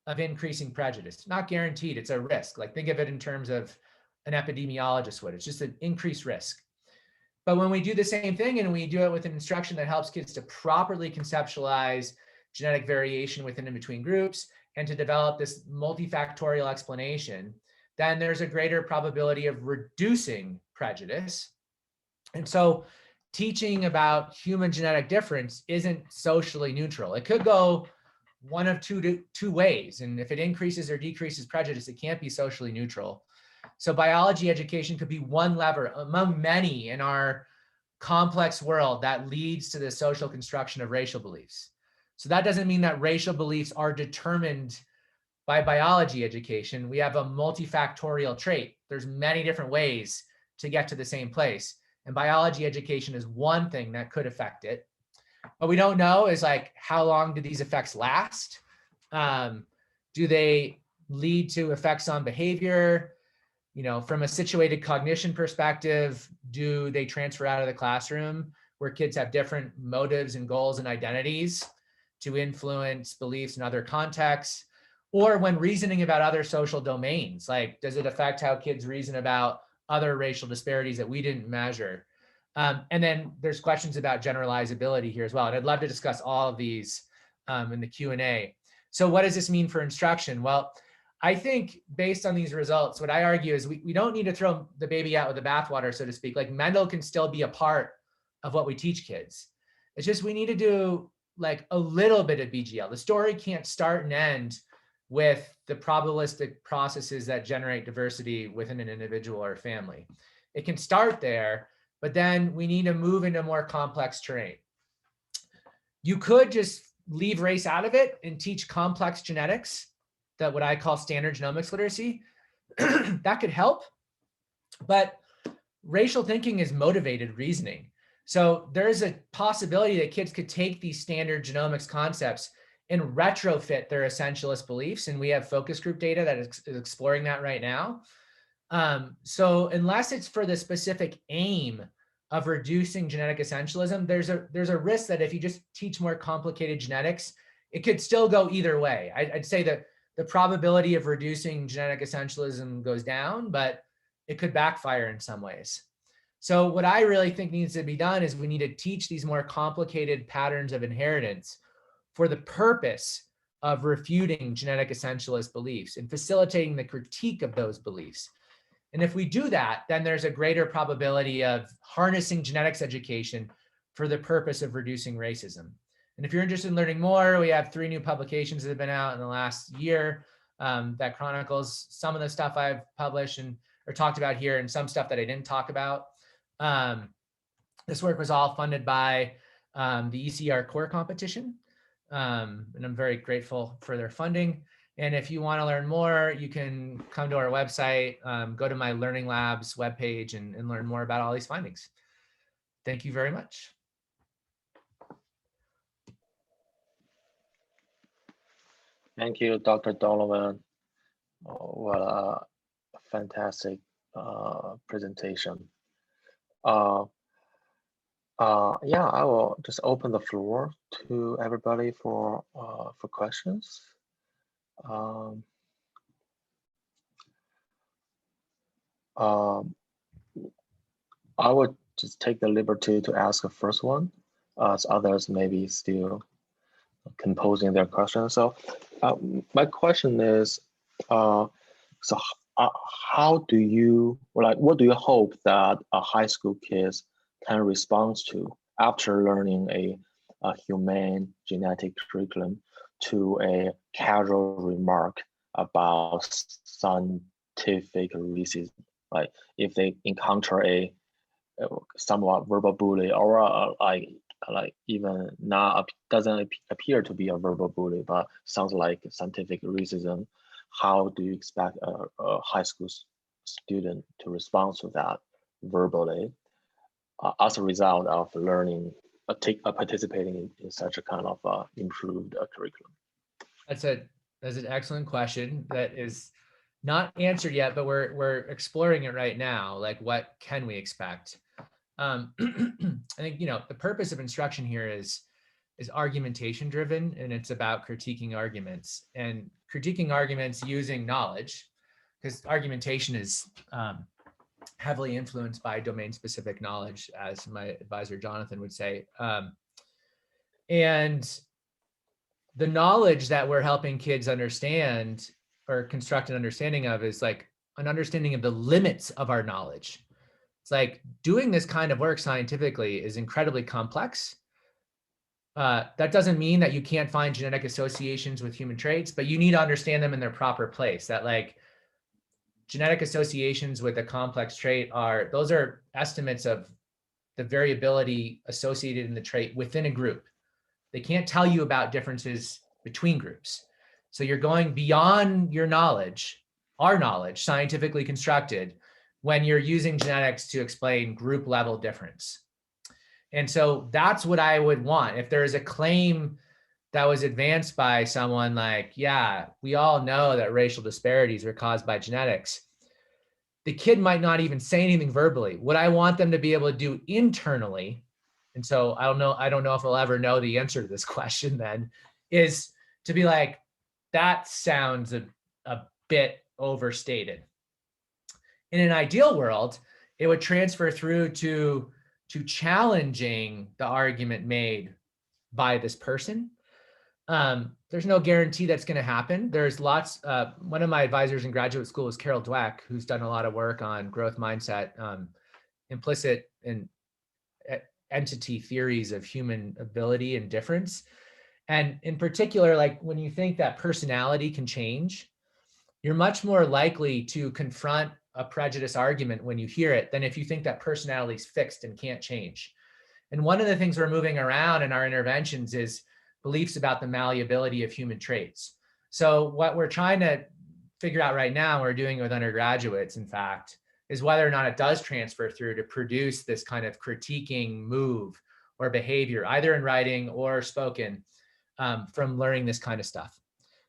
of increasing prejudice. Not guaranteed, it's a risk. Like think of it in terms of an epidemiologist would. It's just an increased risk. But when we do the same thing and we do it with an instruction that helps kids to properly conceptualize genetic variation within and between groups and to develop this multifactorial explanation, then there's a greater probability of reducing prejudice. And so teaching about human genetic difference isn't socially neutral. It could go one of two ways. And if it increases or decreases prejudice, it can't be socially neutral. So biology education could be one lever among many in our complex world that leads to the social construction of racial beliefs. So that doesn't mean that racial beliefs are determined by biology education. We have a multifactorial trait. There's many different ways to get to the same place. And biology education is one thing that could affect it. What we don't know is like, how long do these effects last? Do they lead to effects on behavior? From a situated cognition perspective, do they transfer out of the classroom where kids have different motives and goals and identities to influence beliefs in other contexts? Or when reasoning about other social domains, like does it affect how kids reason about other racial disparities that we didn't measure? And then there's questions about generalizability here as well. And I'd love to discuss all of these in the Q&A. So what does this mean for instruction? Well, I think based on these results, what I argue is we don't need to throw the baby out with the bathwater, so to speak. Like Mendel can still be a part of what we teach kids. It's just we need to do like a little bit of BGL. The story can't start and end with the probabilistic processes that generate diversity within an individual or family. It can start there, but then we need to move into more complex terrain. You could just leave race out of it and teach complex genetics, that what I call standard genomics literacy. That could help, but racial thinking is motivated reasoning. So there's a possibility that kids could take these standard genomics concepts and retrofit their essentialist beliefs. And we have focus group data that is exploring that right now. So unless it's for the specific aim of reducing genetic essentialism, there's a risk that if you just teach more complicated genetics, it could still go either way. I'd say that the probability of reducing genetic essentialism goes down, but it could backfire in some ways. So what I really think needs to be done is we need to teach these more complicated patterns of inheritance for the purpose of refuting genetic essentialist beliefs and facilitating the critique of those beliefs. And if we do that, then there's a greater probability of harnessing genetics education for the purpose of reducing racism. And if you're interested in learning more, we have 3 new publications that have been out in the last year that chronicles some of the stuff I've published and or talked about here, and some stuff that I didn't talk about. This work was all funded by the ECR core competition, and I'm very grateful for their funding. And if you want to learn more, you can come to our website, go to my Learning Labs webpage and learn more about all these findings. Thank you very much. Thank you, Dr. Donovan. What a fantastic presentation. Yeah, I will just open the floor to everybody for questions. I would just take the liberty to ask the first one, as others maybe still composing their questions. So my question is, how do you, what do you hope that high school kids can respond to after learning a humane genetic curriculum to a casual remark about scientific racism? Like if they encounter a somewhat verbal bully, or like even not doesn't appear to be a verbal bully, but sounds like scientific racism, how do you expect a high school student to respond to that verbally as a result of learning, participating in such a kind of improved curriculum? That's an excellent question that is not answered yet, but we're exploring it right now. Like, what can we expect? I think, the purpose of instruction here is argumentation driven, and it's about critiquing arguments using knowledge, because argumentation is heavily influenced by domain specific knowledge, as my advisor Jonathan would say. And the knowledge that we're helping kids understand or construct an understanding of is like an understanding of the limits of our knowledge. It's like doing this kind of work scientifically is incredibly complex. That doesn't mean that you can't find genetic associations with human traits, but you need to understand them in their proper place. That like genetic associations with a complex trait those are estimates of the variability associated in the trait within a group. They can't tell you about differences between groups. So you're going beyond your knowledge, our knowledge, scientifically constructed, when you're using genetics to explain group level difference. And so that's what I would want. If there is a claim that was advanced by someone like, yeah, we all know that racial disparities are caused by genetics, the kid might not even say anything verbally. What I want them to be able to do internally, and so I don't know if I'll ever know the answer to this question then, is to be like, that sounds a bit overstated. In an ideal world, it would transfer through to challenging the argument made by this person. There's no guarantee that's going to happen. There's lots. One of my advisors in graduate school is Carol Dweck, who's done a lot of work on growth mindset, implicit and entity theories of human ability and difference. And in particular, like when you think that personality can change, you're much more likely to confront a prejudice argument when you hear it than if you think that personality is fixed and can't change. And one of the things we're moving around in our interventions is beliefs about the malleability of human traits. So what we're trying to figure out right now, we're doing with undergraduates, in fact, is whether or not it does transfer through to produce this kind of critiquing move or behavior, either in writing or spoken, from learning this kind of stuff.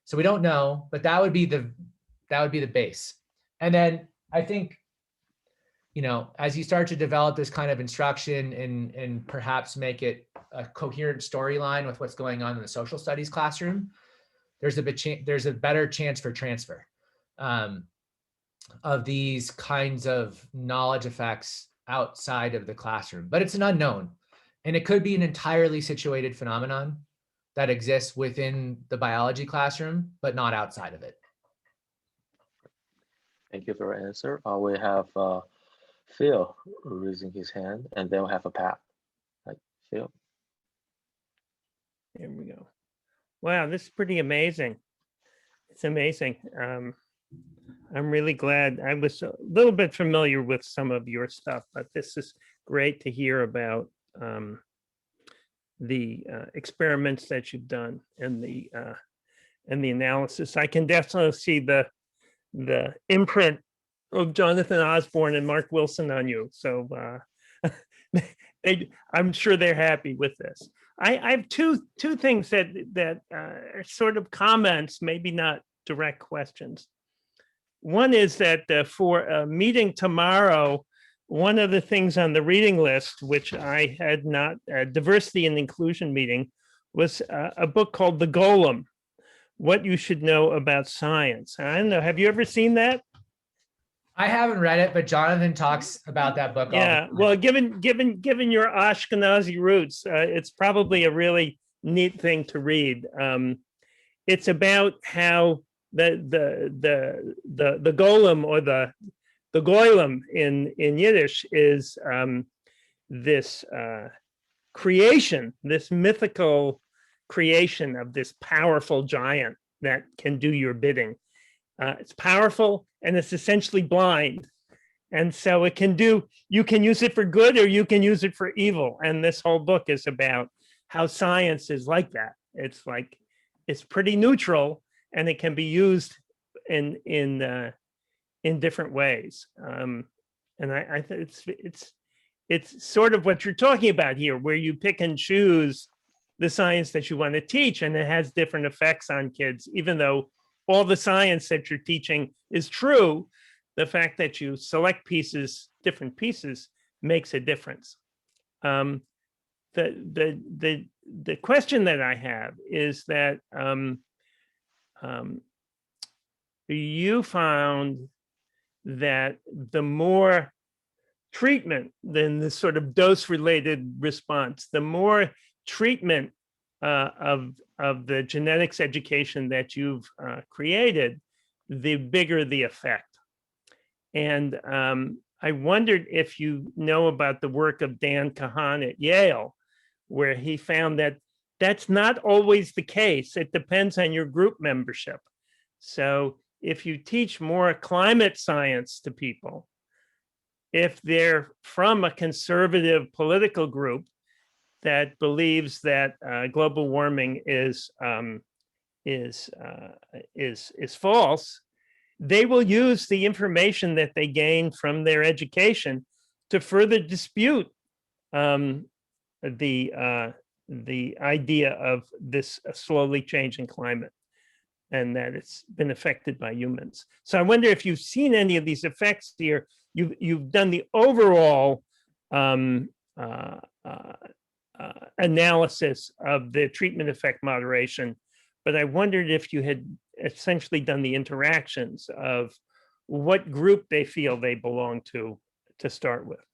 So we don't know, but that would be the base. And then I think, you know, as you start to develop this kind of instruction and perhaps make it a coherent storyline with what's going on in the social studies classroom, there's a better chance for transfer of these kinds of knowledge effects outside of the classroom. But it's an unknown, and it could be an entirely situated phenomenon that exists within the biology classroom, but not outside of it. Thank you for your answer. We have Phil raising his hand, and then we'll have a Pat. Like Phil. There we go. Wow, this is pretty amazing. It's amazing. I'm really glad. I was a little bit familiar with some of your stuff, but this is great to hear about the experiments that you've done and the analysis. I can definitely see the imprint of Jonathan Osborne and Mark Wilson on you. So I'm sure they're happy with this. I have two things that are sort of comments, maybe not direct questions. One is that for a meeting tomorrow, one of the things on the reading list, which I had not, diversity and inclusion meeting, was a book called The Golem, What You Should Know About Science. I don't know, have you ever seen that? I haven't read it, but Jonathan talks about that book. Yeah, well, given your Ashkenazi roots, it's probably a really neat thing to read. It's about how the golem, or the goylem in Yiddish, is this creation, this mythical creation of this powerful giant that can do your bidding. It's powerful and it's essentially blind. And so it can do, you can use it for good or you can use it for evil. And this whole book is about how science is like that. It's like, it's pretty neutral and it can be used in different ways. And I think it's sort of what you're talking about here, where you pick and choose the science that you want to teach, and it has different effects on kids, even though all the science that you're teaching is true. The fact that you select pieces, different pieces, makes a difference. The question that I have is that you found that the more treatment than the sort of dose-related response, the more treatment of the genetics education that you've created, the bigger the effect. And I wondered if you know about the work of Dan Kahan at Yale, where he found that that's not always the case. It depends on your group membership. So if you teach more climate science to people, if they're from a conservative political group that believes that global warming is false, they will use the information that they gain from their education to further dispute the idea of this slowly changing climate, and that it's been affected by humans. So I wonder if you've seen any of these effects here. You've done the overall analysis of the treatment effect moderation, but I wondered if you had essentially done the interactions of what group they feel they belong to start with.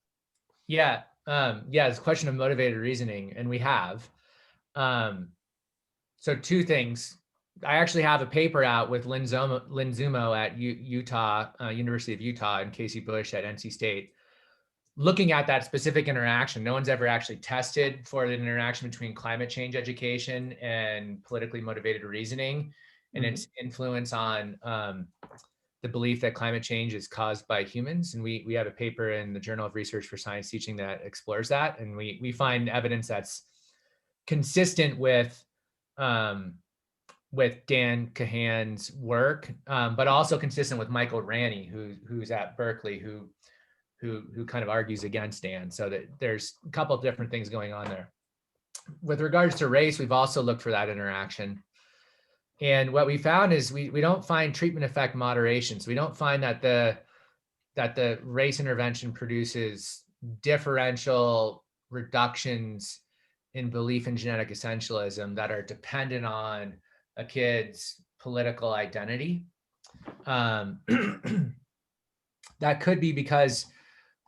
Yeah, it's a question of motivated reasoning, and we have. So two things. I actually have a paper out with Lynn Zumo at University of Utah, and Casey Bush at NC State, looking at that specific interaction. No one's ever actually tested for the interaction between climate change education and politically motivated reasoning and its influence on the belief that climate change is caused by humans. And we have a paper in the Journal of Research for Science Teaching that explores that. And we find evidence that's consistent with Dan Kahan's work, but also consistent with Michael Ranney, who's at Berkeley, who kind of argues against Dan. So that there's a couple of different things going on there. with regards to race, we've also looked for that interaction. And what we found is we don't find treatment effect moderation. So we don't find that the race intervention produces differential reductions in belief in genetic essentialism that are dependent on a kid's political identity. That could be because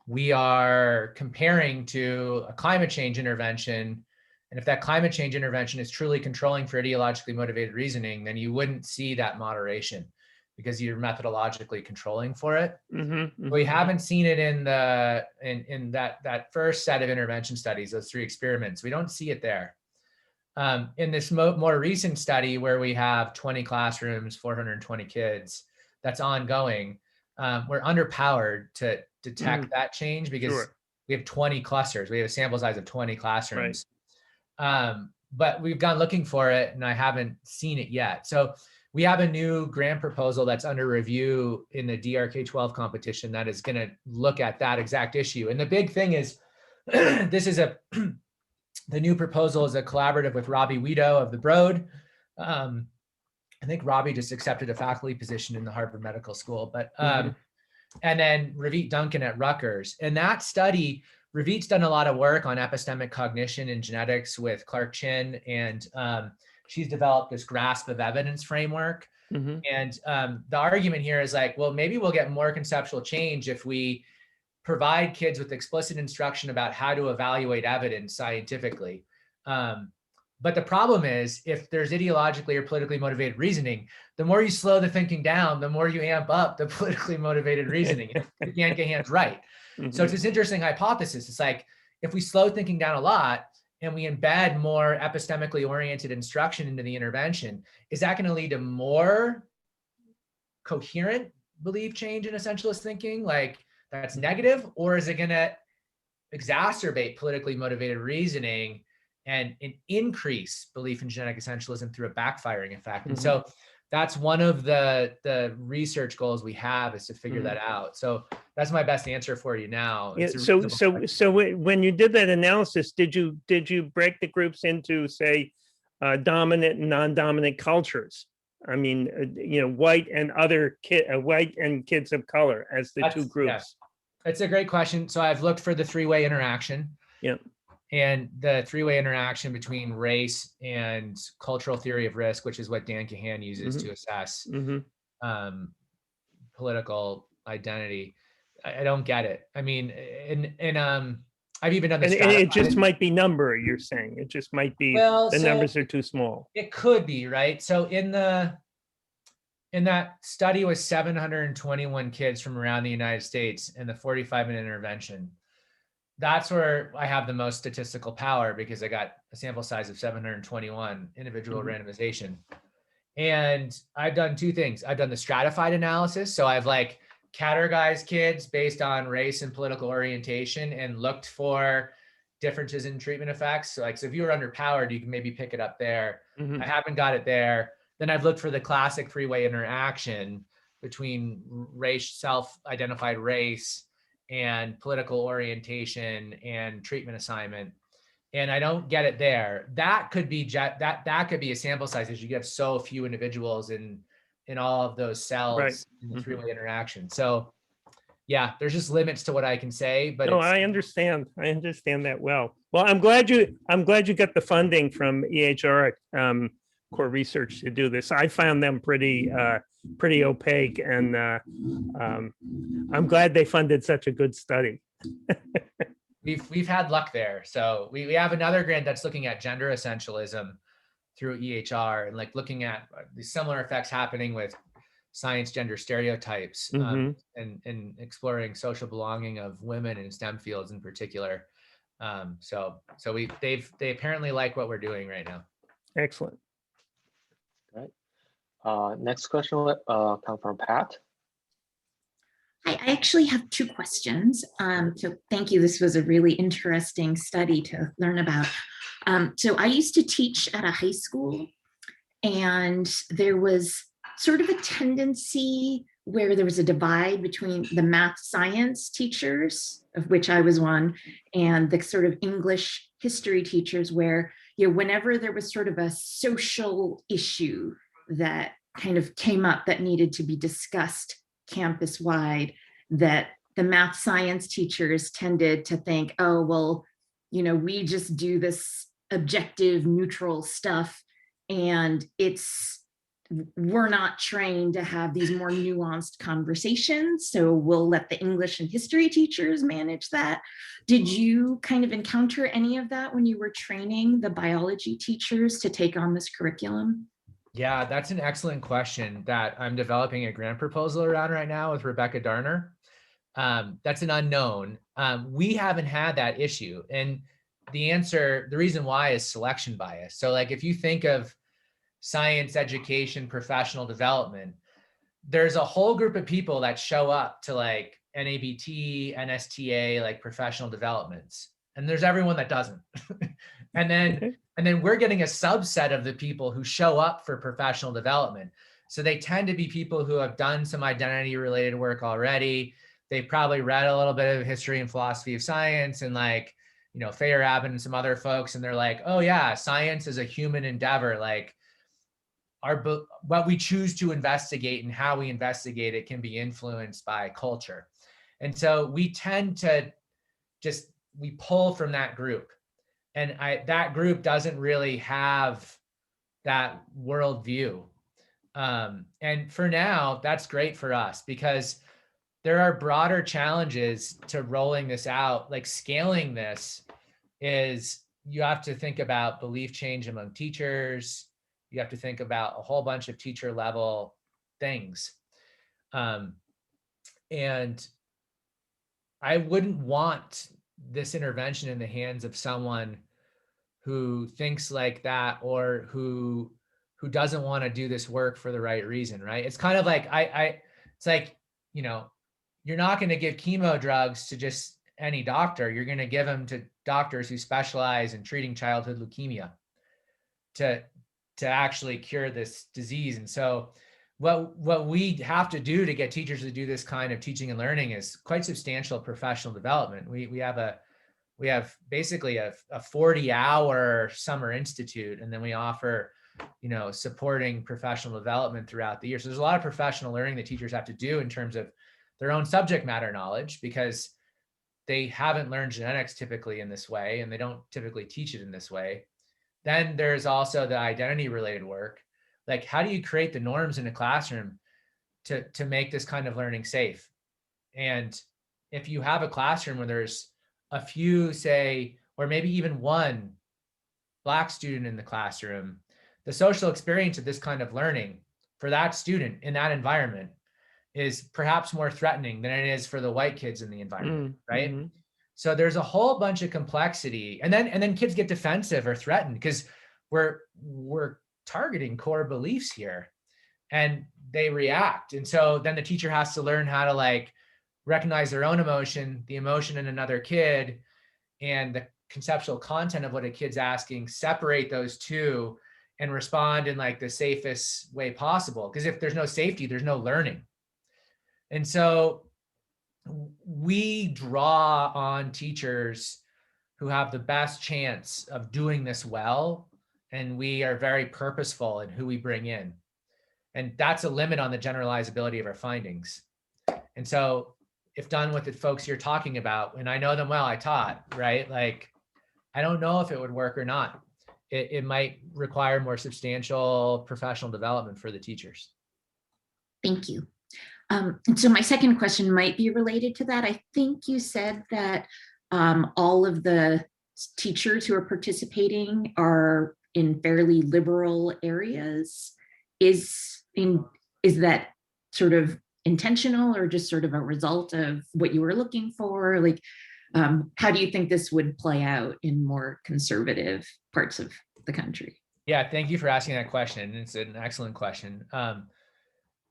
we are comparing to a climate change intervention. And if that climate change intervention is truly controlling for ideologically motivated reasoning, then you wouldn't see that moderation because you're methodologically controlling for it. We haven't seen it in that first set of intervention studies, those 3 experiments. We don't see it there. In this more recent study where we have 20 classrooms, 420 kids, that's ongoing, we're underpowered to detect that change because we have 20 clusters. We have a sample size of 20 classrooms. But we've gone looking for it and I haven't seen it yet. So we have a new grant proposal that's under review in the DRK-12 competition that is going to look at that exact issue. And the big thing is, this is the new proposal is a collaborative with Robbie Weedo of the Broad. I think Robbie just accepted a faculty position in the Harvard Medical School, but and then Ravit Duncan at Rutgers. In that study, Ravit's done a lot of work on epistemic cognition and genetics with Clark Chin, and she's developed this grasp of evidence framework. And the argument here is like, well, maybe we'll get more conceptual change if we provide kids with explicit instruction about how to evaluate evidence scientifically. But the problem is, if there's ideologically or politically motivated reasoning, the more you slow the thinking down, the more you amp up the politically motivated reasoning. Dankehan's right. So it's this interesting hypothesis. It's like, if we slow thinking down a lot and we embed more epistemically oriented instruction into the intervention, is that going to lead to more coherent belief change in essentialist thinking? Like, that's negative, or is it going to exacerbate politically motivated reasoning and increase belief in genetic essentialism through a backfiring effect? And so that's one of the research goals we have, is to figure that out. So that's my best answer for you now. So when you did that analysis, did you break the groups into, say, dominant and non-dominant cultures? I mean, white and white and kids of color as the 2 groups. Yeah. That's a great question. So I've looked for the 3-way interaction. Yeah. And the 3-way interaction between race and cultural theory of risk, which is what Dankehan uses to assess political identity. I don't get it. I mean, I've even done this. And it just might be number, you're saying. It just might be the numbers are too small. It could be, right? So in that study was 721 kids from around the United States and the 45-minute intervention. That's where I have the most statistical power, because I got a sample size of 721 individual randomization. And I've done 2 things. I've done the stratified analysis. So I've like categorized kids based on race and political orientation and looked for differences in treatment effects. So if you were underpowered, you can maybe pick it up there. I haven't got it there. Then I've looked for the classic 3-way interaction between race, self-identified race, and political orientation and treatment assignment, and I don't get it there. That could be that could be a sample size, as you get so few individuals in all of those cells in the 3-way interaction. So yeah, there's just limits to what I can say. But no, I understand that well. Well, I'm glad you got the funding from EHR Core Research to do this. I found them pretty opaque, and I'm glad they funded such a good study. We've had luck there. So we have another grant that's looking at gender essentialism through EHR, and like looking at the similar effects happening with science gender stereotypes, and exploring social belonging of women in STEM fields in particular. So they apparently like what we're doing right now. Excellent. Right. Next question will come from Pat. I actually have 2 questions. So thank you. This was a really interesting study to learn about. So I used to teach at a high school, and there was sort of a tendency where there was a divide between the math science teachers, of which I was one, and the sort of English history teachers, where whenever there was sort of a social issue that kind of came up that needed to be discussed campus-wide, that the math science teachers tended to think, oh, well, we just do this objective, neutral stuff, and we're not trained to have these more nuanced conversations, so we'll let the English and history teachers manage that. Did you kind of encounter any of that when you were training the biology teachers to take on this curriculum? Yeah, that's an excellent question that I'm developing a grant proposal around right now with Rebecca Darner. That's an unknown. We haven't had that issue. And the reason why is selection bias. So like if you think of science education, professional development, there's a whole group of people that show up to like NABT, NSTA, like professional developments. And there's everyone that doesn't. and then we're getting a subset of the people who show up for professional development. So they tend to be people who have done some identity related work already. They probably read a little bit of history and philosophy of science and like, Fayer Abbott and some other folks. And they're like, oh yeah, science is a human endeavor. Like what we choose to investigate and how we investigate it can be influenced by culture. And so we tend to we pull from that group. And that group doesn't really have that worldview. And for now, that's great for us because there are broader challenges to rolling this out. Like scaling this is you have to think about belief change among teachers. You have to think about a whole bunch of teacher level things. And I wouldn't want this intervention in the hands of someone who thinks like that or who doesn't want to do this work for the right reason, right? It's kind of like it's like, you're not going to give chemo drugs to just any doctor. You're going to give them to doctors who specialize in treating childhood leukemia to actually cure this disease. And so what we have to do to get teachers to do this kind of teaching and learning is quite substantial professional development. We have basically a 40-hour summer institute, and then we offer, supporting professional development throughout the year. So there's a lot of professional learning that teachers have to do in terms of their own subject matter knowledge, because they haven't learned genetics typically in this way, and they don't typically teach it in this way. Then there's also the identity related work. Like, how do you create the norms in a classroom to make this kind of learning safe? And if you have a classroom where there's a few, say, or maybe even one Black student in the classroom, the social experience of this kind of learning for that student in that environment is perhaps more threatening than it is for the white kids in the environment, right? Mm-hmm. So there's a whole bunch of complexity, and then kids get defensive or threatened because we're targeting core beliefs here, and they react. And so then the teacher has to learn how to like recognize their own emotion, the emotion in another kid, and the conceptual content of what a kid's asking, separate those two and respond in like the safest way possible. Because if there's no safety, there's no learning. And so we draw on teachers who have the best chance of doing this well, and we are very purposeful in who we bring in. And that's a limit on the generalizability of our findings. And so if done with the folks you're talking about, and I know them well, I taught, right? Like, I don't know if it would work or not. It might require more substantial professional development for the teachers. Thank you. So my second question might be related to that. I think you said that all of the teachers who are participating are in fairly liberal areas. Is that sort of intentional or just sort of a result of what you were looking for? Like, how do you think this would play out in more conservative parts of the country? Yeah, thank you for asking that question. It's an excellent question.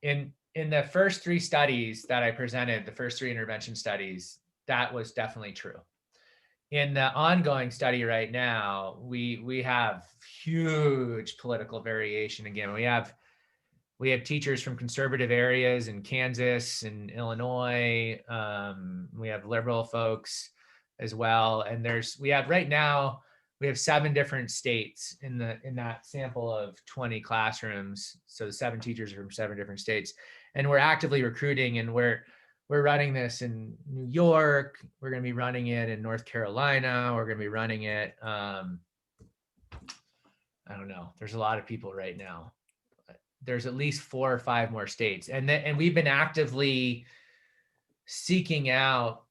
In the first three studies that I presented, the first three intervention studies, that was definitely true. In the ongoing study right now, we have huge political variation. Again, we have teachers from conservative areas in Kansas and Illinois. We have liberal folks as well. And we have we have 7 different states in that sample of 20 classrooms. So 7 teachers from 7 different states, and we're actively recruiting, and we're running this in New York. We're going to be running it in North Carolina. We're going to be running it. I don't know. There's a lot of people right now. There's at least 4 or 5 more states, and we've been actively seeking out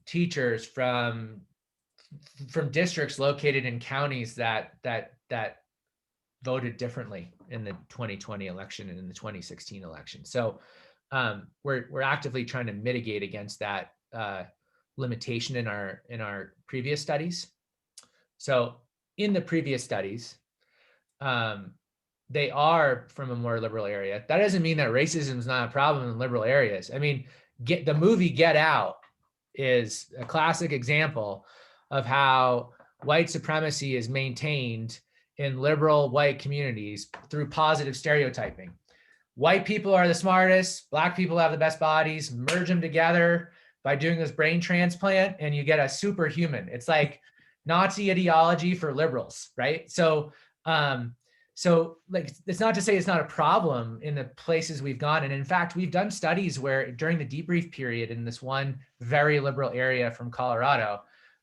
teachers from districts located in counties that voted differently in the 2020 election and in the 2016 election. So we're actively trying to mitigate against that limitation in our previous studies. So in the previous studies, they are from a more liberal area. That doesn't mean that racism is not a problem in liberal areas. I mean, the movie Get Out is a classic example of how white supremacy is maintained in liberal white communities through positive stereotyping. White people are the smartest, Black people have the best bodies, merge them together by doing this brain transplant, and you get a superhuman. It's like Nazi ideology for liberals, right? So like, it's not to say it's not a problem in the places we've gone. And in fact, we've done studies where during the debrief period in this one very liberal area from Colorado,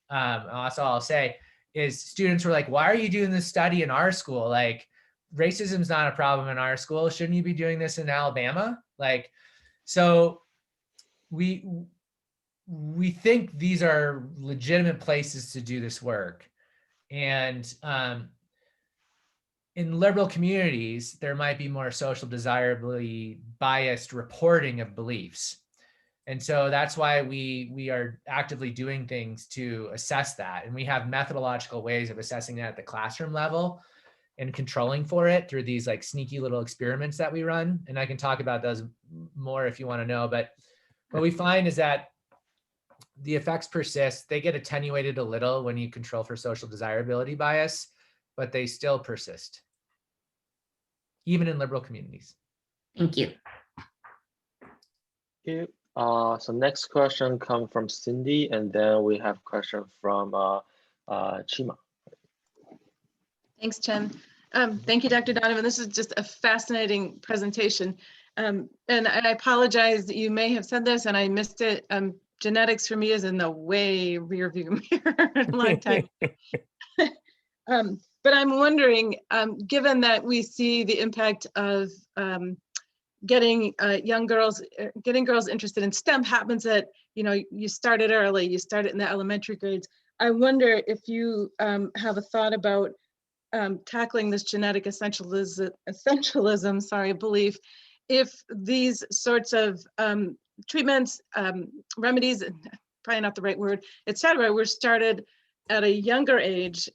that's all I'll say, is students were like, why are you doing this study in our school? Like, racism's not a problem in our school. Shouldn't you be doing this in Alabama? Like, so we think these are legitimate places to do this work. And in liberal communities, there might be more social desirably biased reporting of beliefs. And so that's why we are actively doing things to assess that. And we have methodological ways of assessing that at the classroom level and controlling for it through these like sneaky little experiments that we run. And I can talk about those more if you want to know. But what we find is that the effects persist. They get attenuated a little when you control for social desirability bias, but they still persist, even in liberal communities. Thank you. Thank you. So next question comes from Cindy, and then we have question from Chima. Thanks, Chen. Thank you, Dr. Donovan. This is just a fascinating presentation. And I apologize that you may have said this and I missed it. Genetics for me is in the way rear view mirror a long time. But I'm wondering, given that we see the impact of getting girls interested in STEM happens at, you start it early, you start it in the elementary grades. I wonder if you have a thought about tackling this genetic essentialism, belief, if these sorts of treatments, remedies, probably not the right word, etc., were started at a younger age,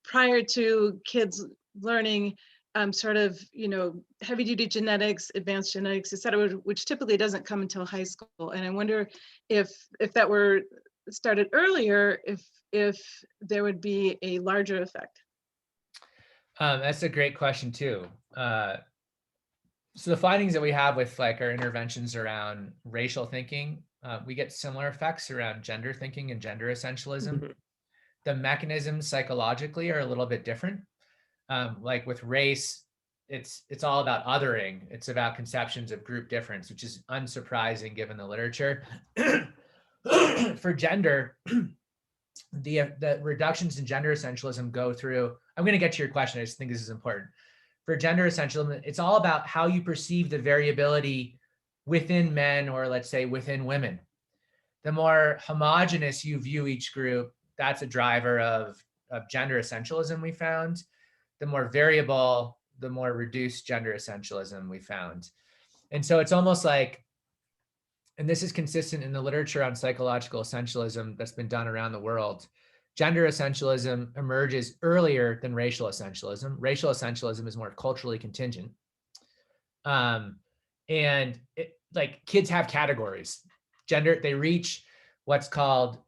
prior to kids learning heavy duty genetics, advanced genetics, etc., which typically doesn't come until high school. And I wonder if that were started earlier, if there would be a larger effect. That's a great question too. So the findings that we have with like our interventions around racial thinking, we get similar effects around gender thinking and gender essentialism. Mm-hmm. The mechanisms psychologically are a little bit different. Like with race, it's all about othering. It's about conceptions of group difference, which is unsurprising given the literature. For gender, the reductions in gender essentialism go through, I'm going to get to your question, I just think this is important. For gender essentialism, it's all about how you perceive the variability within men, or let's say within women. The more homogenous you view each group, that's a driver of gender essentialism we found. The more variable, the more reduced gender essentialism we found. And so it's almost like, and this is consistent in the literature on psychological essentialism that's been done around the world, gender essentialism emerges earlier than racial essentialism. Racial essentialism is more culturally contingent. And like kids have categories. They reach what's called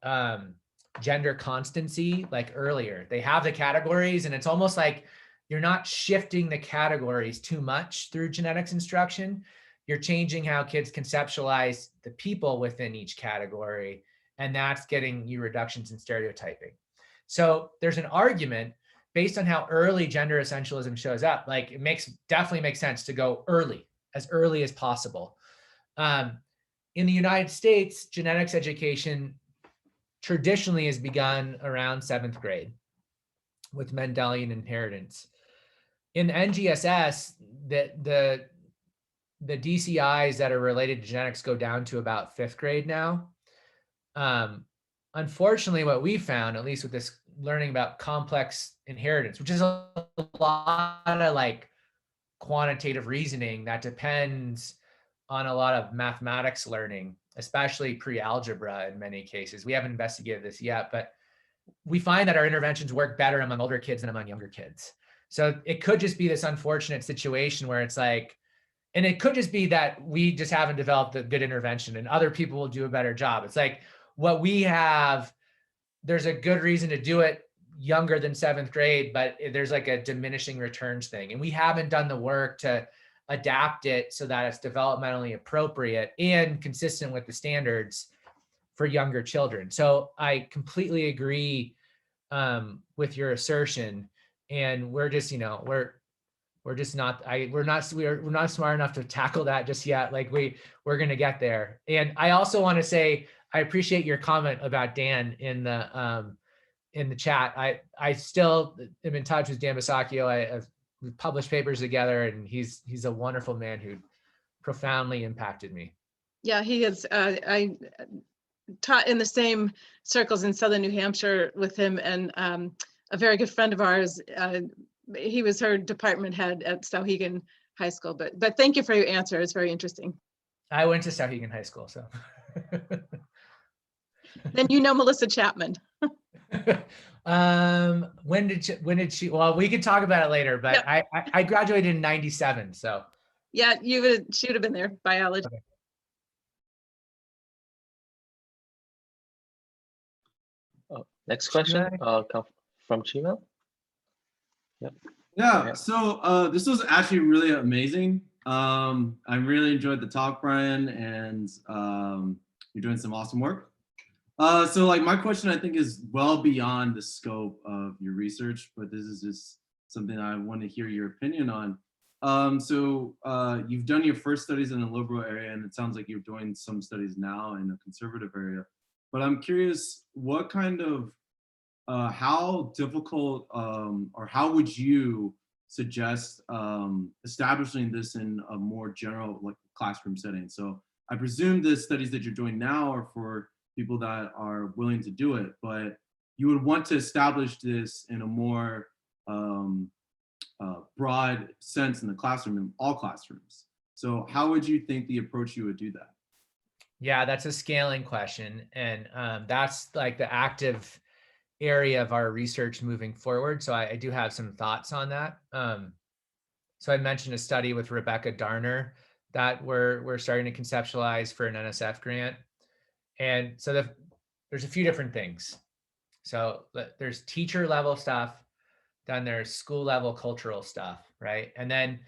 gender constancy like earlier. They have the categories, and it's almost like you're not shifting the categories too much through genetics instruction. You're changing how kids conceptualize the people within each category, and that's getting you reductions in stereotyping. So there's an argument based on how early gender essentialism shows up. Like it definitely makes sense to go early as possible. In the United States, genetics education traditionally has begun around 7th grade with Mendelian inheritance. In the NGSS, the DCIs that are related to genetics go down to about 5th grade now. Unfortunately, what we found, at least with this learning about complex inheritance, which is a lot of like quantitative reasoning that depends on a lot of mathematics learning, especially pre-algebra in many cases. We haven't investigated this yet, but we find that our interventions work better among older kids than among younger kids. So it could just be this unfortunate situation where it's like, and it could just be that we just haven't developed a good intervention and other people will do a better job. It's like what we have, there's a good reason to do it younger than 7th grade, but there's like a diminishing returns thing. And we haven't done the work to adapt it so that it's developmentally appropriate and consistent with the standards for younger children. So I completely agree with your assertion. And we're just, we're just not, we're not smart enough to tackle that just yet. Like we're going to get there. And I also want to say, I appreciate your comment about Dan in the chat. I still am in touch with Dan Basacchio. We've published papers together, and he's a wonderful man who profoundly impacted me. Yeah, he is. I taught in the same circles in Southern New Hampshire with him, and a very good friend of ours. He was her department head at Sauhegan High School. But thank you for your answer. It's very interesting. I went to Sauhegan High School, so. Then Melissa Chapman. When did she, well, we could talk about it later, but yep. I graduated in 97, so. Yeah, she would have been there, biology. Okay. Next question from Chima. Yep. Yeah, so this was actually really amazing. I really enjoyed the talk, Brian, and you're doing some awesome work. So like my question, I think, is well beyond the scope of your research, but this is just something I want to hear your opinion on. So you've done your first studies in the liberal area, and it sounds like you're doing some studies now in a conservative area. But I'm curious, what kind of, how difficult, or how would you suggest establishing this in a more general like classroom setting? So I presume the studies that you're doing now are for people that are willing to do it, but you would want to establish this in a more broad sense in the classroom, in all classrooms. So how would you think the approach you would do that? Yeah, that's a scaling question. And that's like the active area of our research moving forward. So I do have some thoughts on that. So I mentioned a study with Rebecca Darner that we're starting to conceptualize for an NSF grant. And so there's a few different things. So there's teacher level stuff, then there's school level cultural stuff, right? And then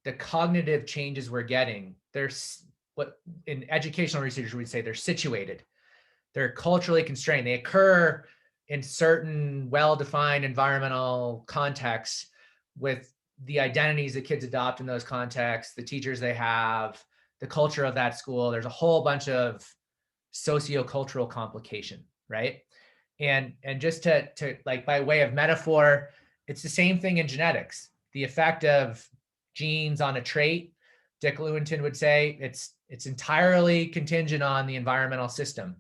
the cognitive changes we're getting, there's what in educational research we'd say they're situated. They're culturally constrained. They occur in certain well-defined environmental contexts with the identities that kids adopt in those contexts, the teachers they have, the culture of that school. There's a whole bunch of sociocultural complication, right? And just to like by way of metaphor, it's the same thing in genetics. The effect of genes on a trait, Dick Lewontin would say, it's entirely contingent on the environmental system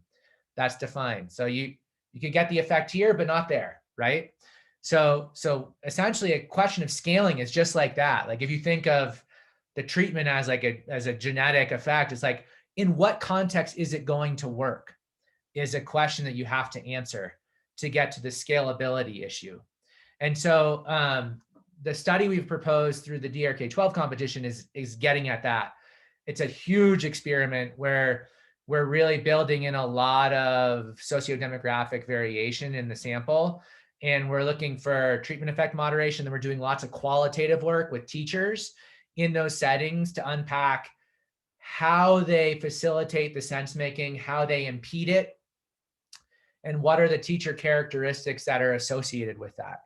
that's defined. So you could get the effect here, but not there, right? So essentially a question of scaling is just like that. Like if you think of the treatment as like a genetic effect, it's like, in what context is it going to work is a question that you have to answer to get to the scalability issue. And so the study we've proposed through the DRK-12 competition is getting at that. It's a huge experiment where we're really building in a lot of sociodemographic variation in the sample. And we're looking for treatment effect moderation. Then we're doing lots of qualitative work with teachers in those settings to unpack how they facilitate the sense making, how they impede it, and what are the teacher characteristics that are associated with that.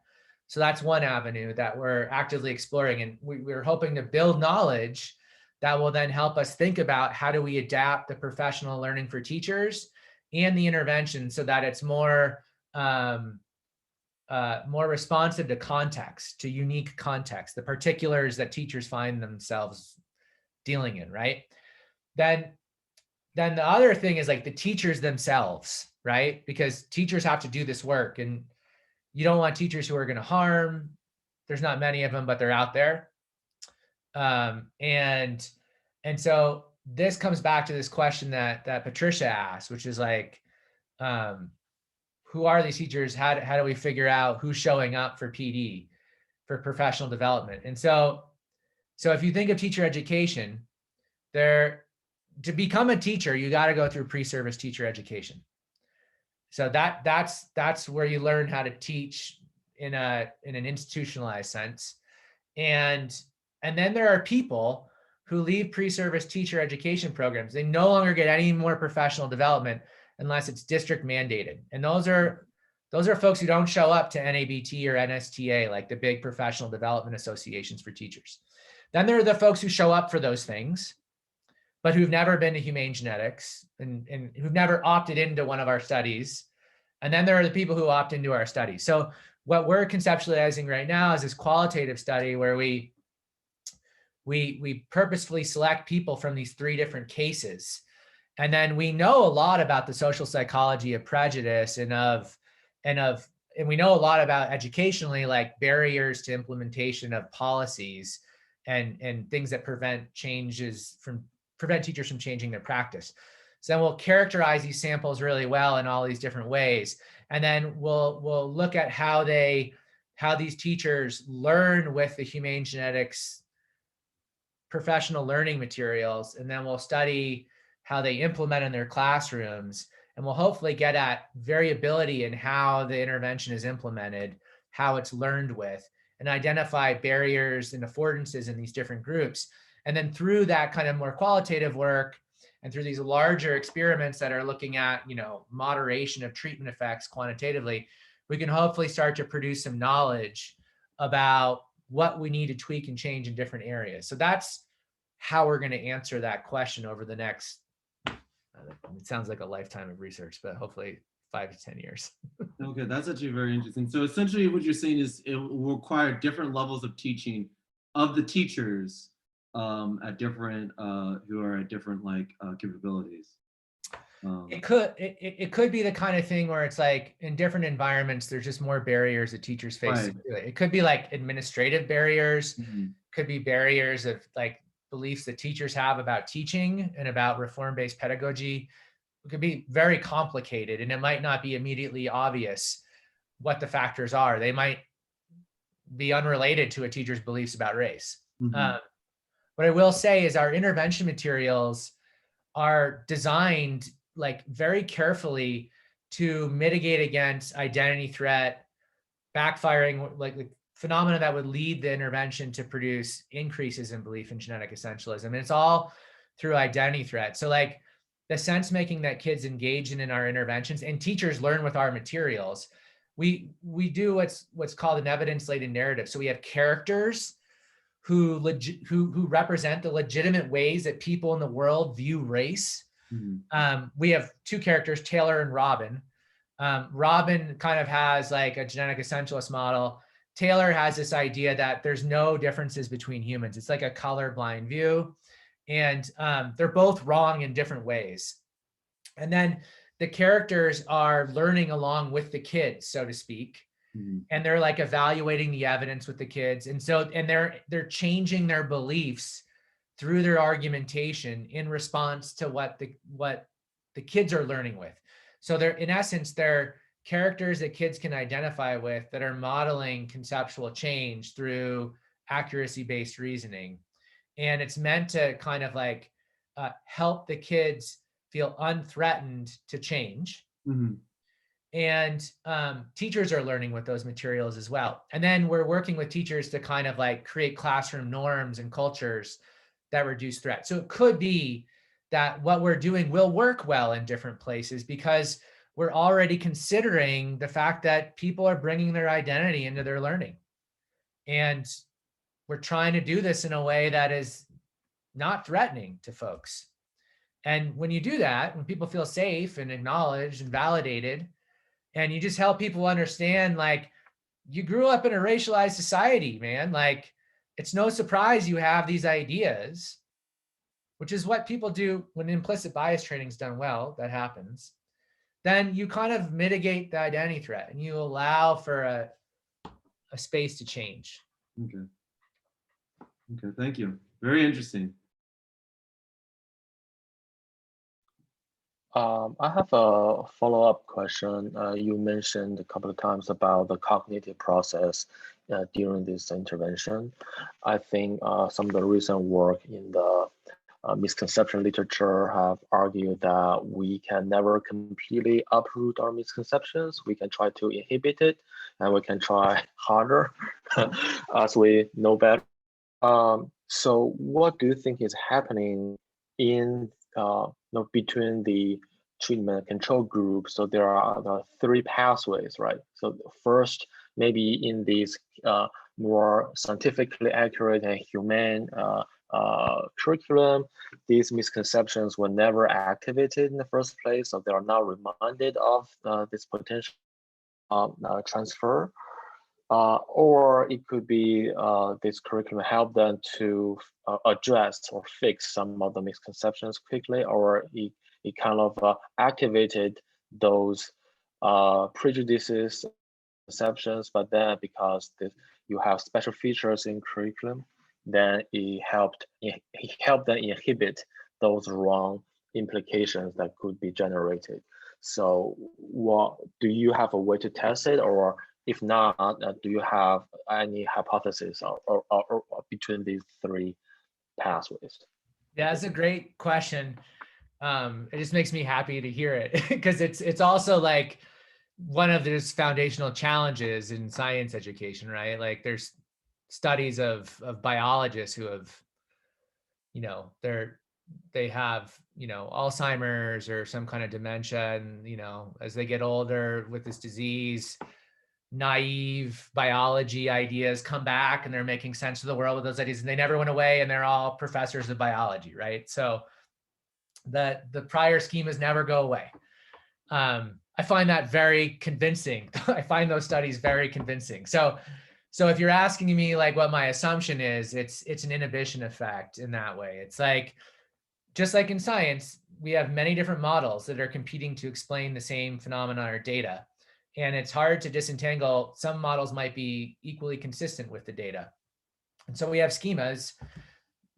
So that's one avenue that we're actively exploring, and we're hoping to build knowledge that will then help us think about how do we adapt the professional learning for teachers and the intervention so that it's more more responsive to context, to unique context, the particulars that teachers find themselves dealing in, right? Then the other thing is like the teachers themselves, right? Because teachers have to do this work, and you don't want teachers who are going to harm. There's not many of them, but they're out there. And so this comes back to this question that Patricia asked, which is like, who are these teachers? How do we figure out who's showing up for PD, for professional development? And so if you think of teacher education, to become a teacher, you got to go through pre-service teacher education. So that's where you learn how to teach in an institutionalized sense. And then there are people who leave pre-service teacher education programs. They no longer get any more professional development unless it's district mandated. And those are folks who don't show up to NABT or NSTA, like the big professional development associations for teachers. Then there are the folks who show up for those things, but who've never been to humane genetics and who've never opted into one of our studies. And then there are the people who opt into our studies. So what we're conceptualizing right now is this qualitative study where we purposefully select people from these 3 different cases. And then we know a lot about the social psychology of prejudice and we know a lot about educationally, like barriers to implementation of policies and things that prevent teachers from changing their practice. So then we'll characterize these samples really well in all these different ways. And then we'll look at how these teachers learn with the humane genetics professional learning materials. And then we'll study how they implement in their classrooms. And we'll hopefully get at variability in how the intervention is implemented, how it's learned with, and identify barriers and affordances in these different groups. And then through that kind of more qualitative work and through these larger experiments that are looking at, moderation of treatment effects quantitatively, we can hopefully start to produce some knowledge about what we need to tweak and change in different areas. So that's how we're going to answer that question over the next, it sounds like a lifetime of research, but hopefully 5 to 10 years. Okay, that's actually very interesting. So essentially what you're saying is it will require different levels of teaching of the teachers at different, who are at different capabilities. It could be the kind of thing where it's like in different environments, there's just more barriers that teachers face. Right. It could be like administrative barriers, could be barriers of like beliefs that teachers have about teaching and about reform-based pedagogy. It could be very complicated, and it might not be immediately obvious what the factors are. They might be unrelated to a teacher's beliefs about race. What I will say is our intervention materials are designed like very carefully to mitigate against identity threat, backfiring, like phenomena that would lead the intervention to produce increases in belief in genetic essentialism. And it's all through identity threat. So like the sense making that kids engage in our interventions and teachers learn with our materials, we do what's called an evidence-laden narrative. So we have characters who represent the legitimate ways that people in the world view race. We have 2 characters, Taylor and Robin. Robin kind of has like a genetic essentialist model. Taylor has this idea that there's no differences between humans. It's like a colorblind view. And they're both wrong in different ways. And then the characters are learning along with the kids, so to speak. And they're like evaluating the evidence with the kids. And they're changing their beliefs through their argumentation in response to what the kids are learning with. So they're, in essence, they're characters that kids can identify with that are modeling conceptual change through accuracy-based reasoning. And it's meant to kind of like help the kids feel unthreatened to change. And teachers are learning with those materials as well. And then we're working with teachers to kind of like create classroom norms and cultures that reduce threat. So it could be that what we're doing will work well in different places because we're already considering the fact that people are bringing their identity into their learning. And we're trying to do this in a way that is not threatening to folks. And when you do that, when people feel safe and acknowledged and validated, and you just help people understand, like, you grew up in a racialized society, man. Like, it's no surprise you have these ideas, which is what people do when implicit bias training is done well, that happens. Then you kind of mitigate the identity threat and you allow for a space to change. Okay. Okay, thank you. Very interesting. I have a follow-up question. You mentioned a couple of times about the cognitive process during this intervention. I think some of the recent work in the misconception literature have argued that we can never completely uproot our misconceptions. We can try to inhibit it, and we can try harder as we know better. So what do you think is happening in between the treatment and control group? So there are three pathways, right? So first, maybe in these more scientifically accurate and humane curriculum, these misconceptions were never activated in the first place, so they are now reminded of this potential transfer. Or it could be this curriculum help them to address or fix some of the misconceptions quickly, or it kind of activated those prejudices, perceptions, but then because you have special features in curriculum, then it helped them inhibit those wrong implications that could be generated. So what do you have a way to test it, or if not, do you have any hypothesis or between these three pathways? Yeah, that's a great question. It just makes me happy to hear it because it's also like one of those foundational challenges in science education, right? Like there's studies of biologists who have, they have, Alzheimer's or some kind of dementia, and, as they get older with this disease, naive biology ideas come back and they're making sense of the world with those ideas, and they never went away, and they're all professors of biology, right? So that the prior schemas never go away. I find that very convincing. I find those studies very convincing. So if you're asking me like what my assumption is, it's an inhibition effect in that way. It's like, just like in science, we have many different models that are competing to explain the same phenomena or data. And it's hard to disentangle. Some models might be equally consistent with the data. And so we have schemas.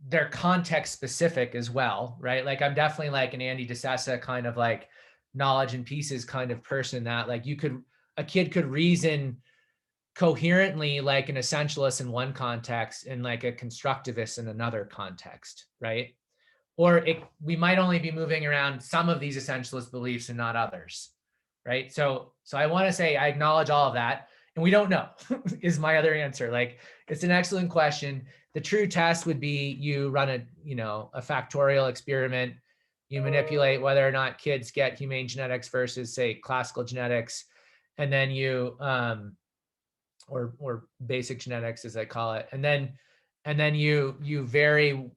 They're context specific as well, right? Like I'm definitely like an Andy DeSessa kind of like knowledge in pieces kind of person that like a kid could reason coherently like an essentialist in one context and like a constructivist in another context, right? Or we might only be moving around some of these essentialist beliefs and not others, right? So I want to say I acknowledge all of that, and we don't know is my other answer. Like it's an excellent question. The true test would be you run a factorial experiment. You manipulate whether or not kids get humane genetics versus say classical genetics, and then you or basic genetics as I call it, and then you vary,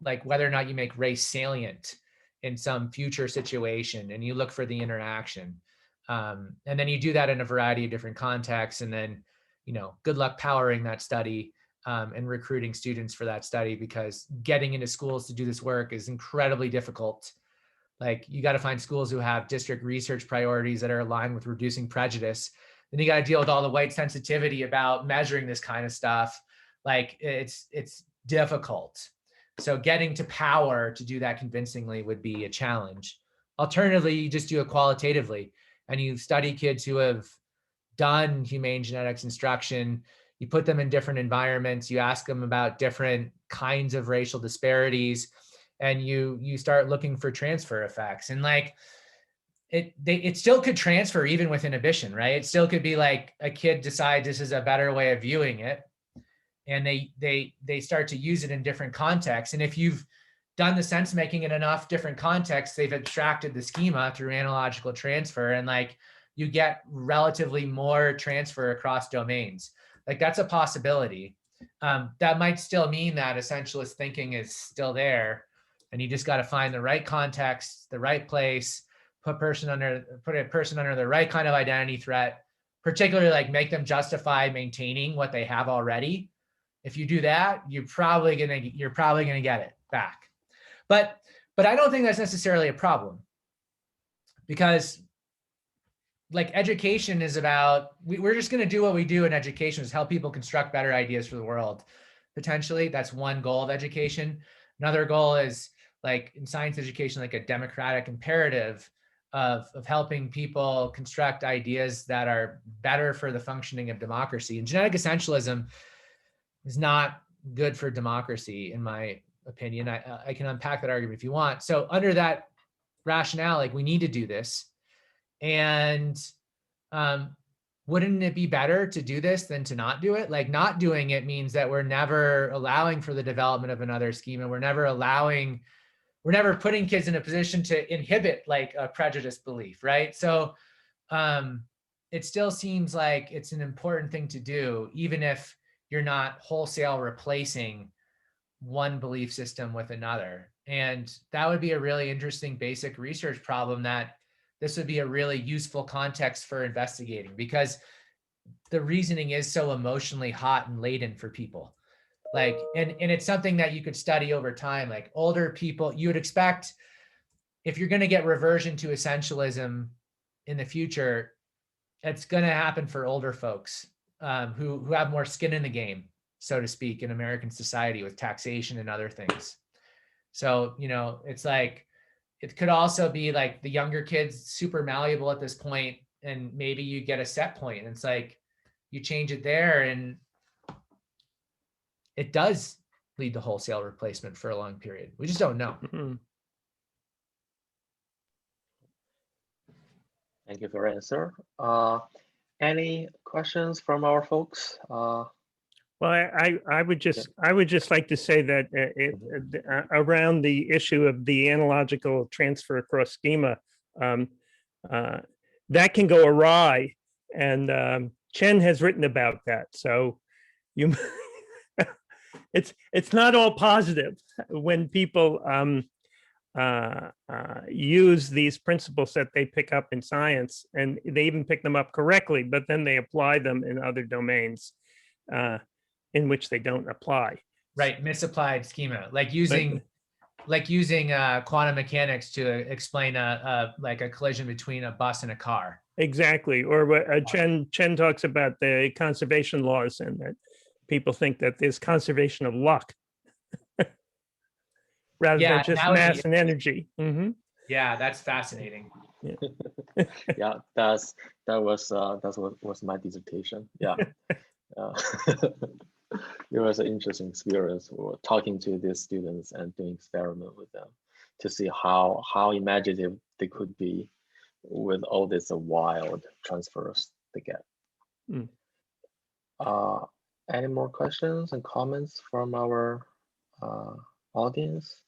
like whether or not you make race salient in some future situation, and you look for the interaction. And then you do that in a variety of different contexts, and then, good luck powering that study and recruiting students for that study, because getting into schools to do this work is incredibly difficult. Like you got to find schools who have district research priorities that are aligned with reducing prejudice. Then you got to deal with all the white sensitivity about measuring this kind of stuff. Like it's difficult. So getting to power to do that convincingly would be a challenge. Alternatively, you just do it qualitatively, and you study kids who have done humane genetics instruction. You put them in different environments. You ask them about different kinds of racial disparities, and you start looking for transfer effects. And like it still could transfer even with inhibition, right? It still could be like a kid decides this is a better way of viewing it, and they start to use it in different contexts. And if you've done the sense making in enough different contexts, they've abstracted the schema through analogical transfer, and like you get relatively more transfer across domains. Like that's a possibility. That might still mean that essentialist thinking is still there, and you just got to find the right context, the right place, put a person under the right kind of identity threat, particularly like make them justify maintaining what they have already. If you do that, you're probably gonna get it back. But I don't think that's necessarily a problem, because like education is about, we're just going to do what we do in education, is help people construct better ideas for the world. Potentially, that's one goal of education. Another goal is like in science education, like a democratic imperative of helping people construct ideas that are better for the functioning of democracy. And genetic essentialism is not good for democracy, in my opinion. I can unpack that argument if you want. So under that rationale, like we need to do this. And wouldn't it be better to do this than to not do it? Like not doing it means that we're never allowing for the development of another schema. We're never putting kids in a position to inhibit like a prejudiced belief, right? So it still seems like it's an important thing to do, even if you're not wholesale replacing one belief system with another. And that would be a really interesting basic research problem that this would be a really useful context for investigating, because the reasoning is so emotionally hot and laden for people. Like, and it's something that you could study over time. Like older people, you would expect, if you're going to get reversion to essentialism in the future, it's going to happen for older folks who have more skin in the game, so to speak, in American society with taxation and other things. So, you know, it's like, it could also be like the younger kids super malleable at this point, and maybe you get a set point, and it's like you change it there and it does lead to wholesale replacement for a long period. We just don't know. Mm-hmm. Thank you for your answer. Any questions from our folks? Well, I would just like to say that around the issue of the analogical transfer across schema, that can go awry, and Chen has written about that. So you, it's not all positive when people use these principles that they pick up in science, and they even pick them up correctly, but then they apply them in other domains in which they don't apply. Right, misapplied schema, like using quantum mechanics to explain a collision between a bus and a car. Exactly, or what Chen talks about the conservation laws, and that people think that there's conservation of luck rather than just mass and energy. Mm-hmm. Yeah, that's fascinating. Yeah, yeah, that was my dissertation. Yeah. It was an interesting experience. We were talking to these students and doing experiment with them to see how imaginative they could be with all this wild transfers they get. Mm. Any more questions and comments from our audience?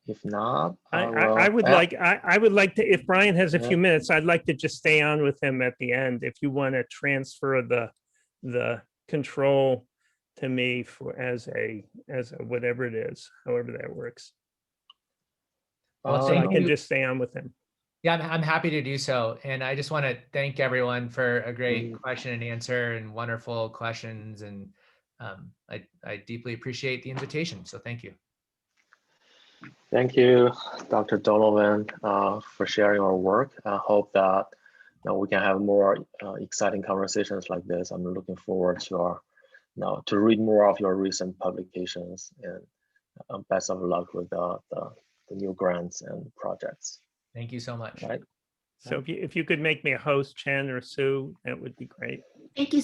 If not, I would like to, if Brian has a few minutes, I'd like to just stay on with him at the end. If you want to transfer the control to me for as a whatever it is, however that works. Well, so I can just stay on with him. Yeah, I'm happy to do so. And I just want to thank everyone for a great question and answer and wonderful questions. And I deeply appreciate the invitation. So thank you. Thank you, Dr. Donovan, for sharing our work. I hope that we can have more exciting conversations like this. I'm looking forward to to read more of your recent publications, and best of luck with the new grants and projects. Thank you so much. Right. So if you could make me a host, Chen or Sue, that would be great. Thank you.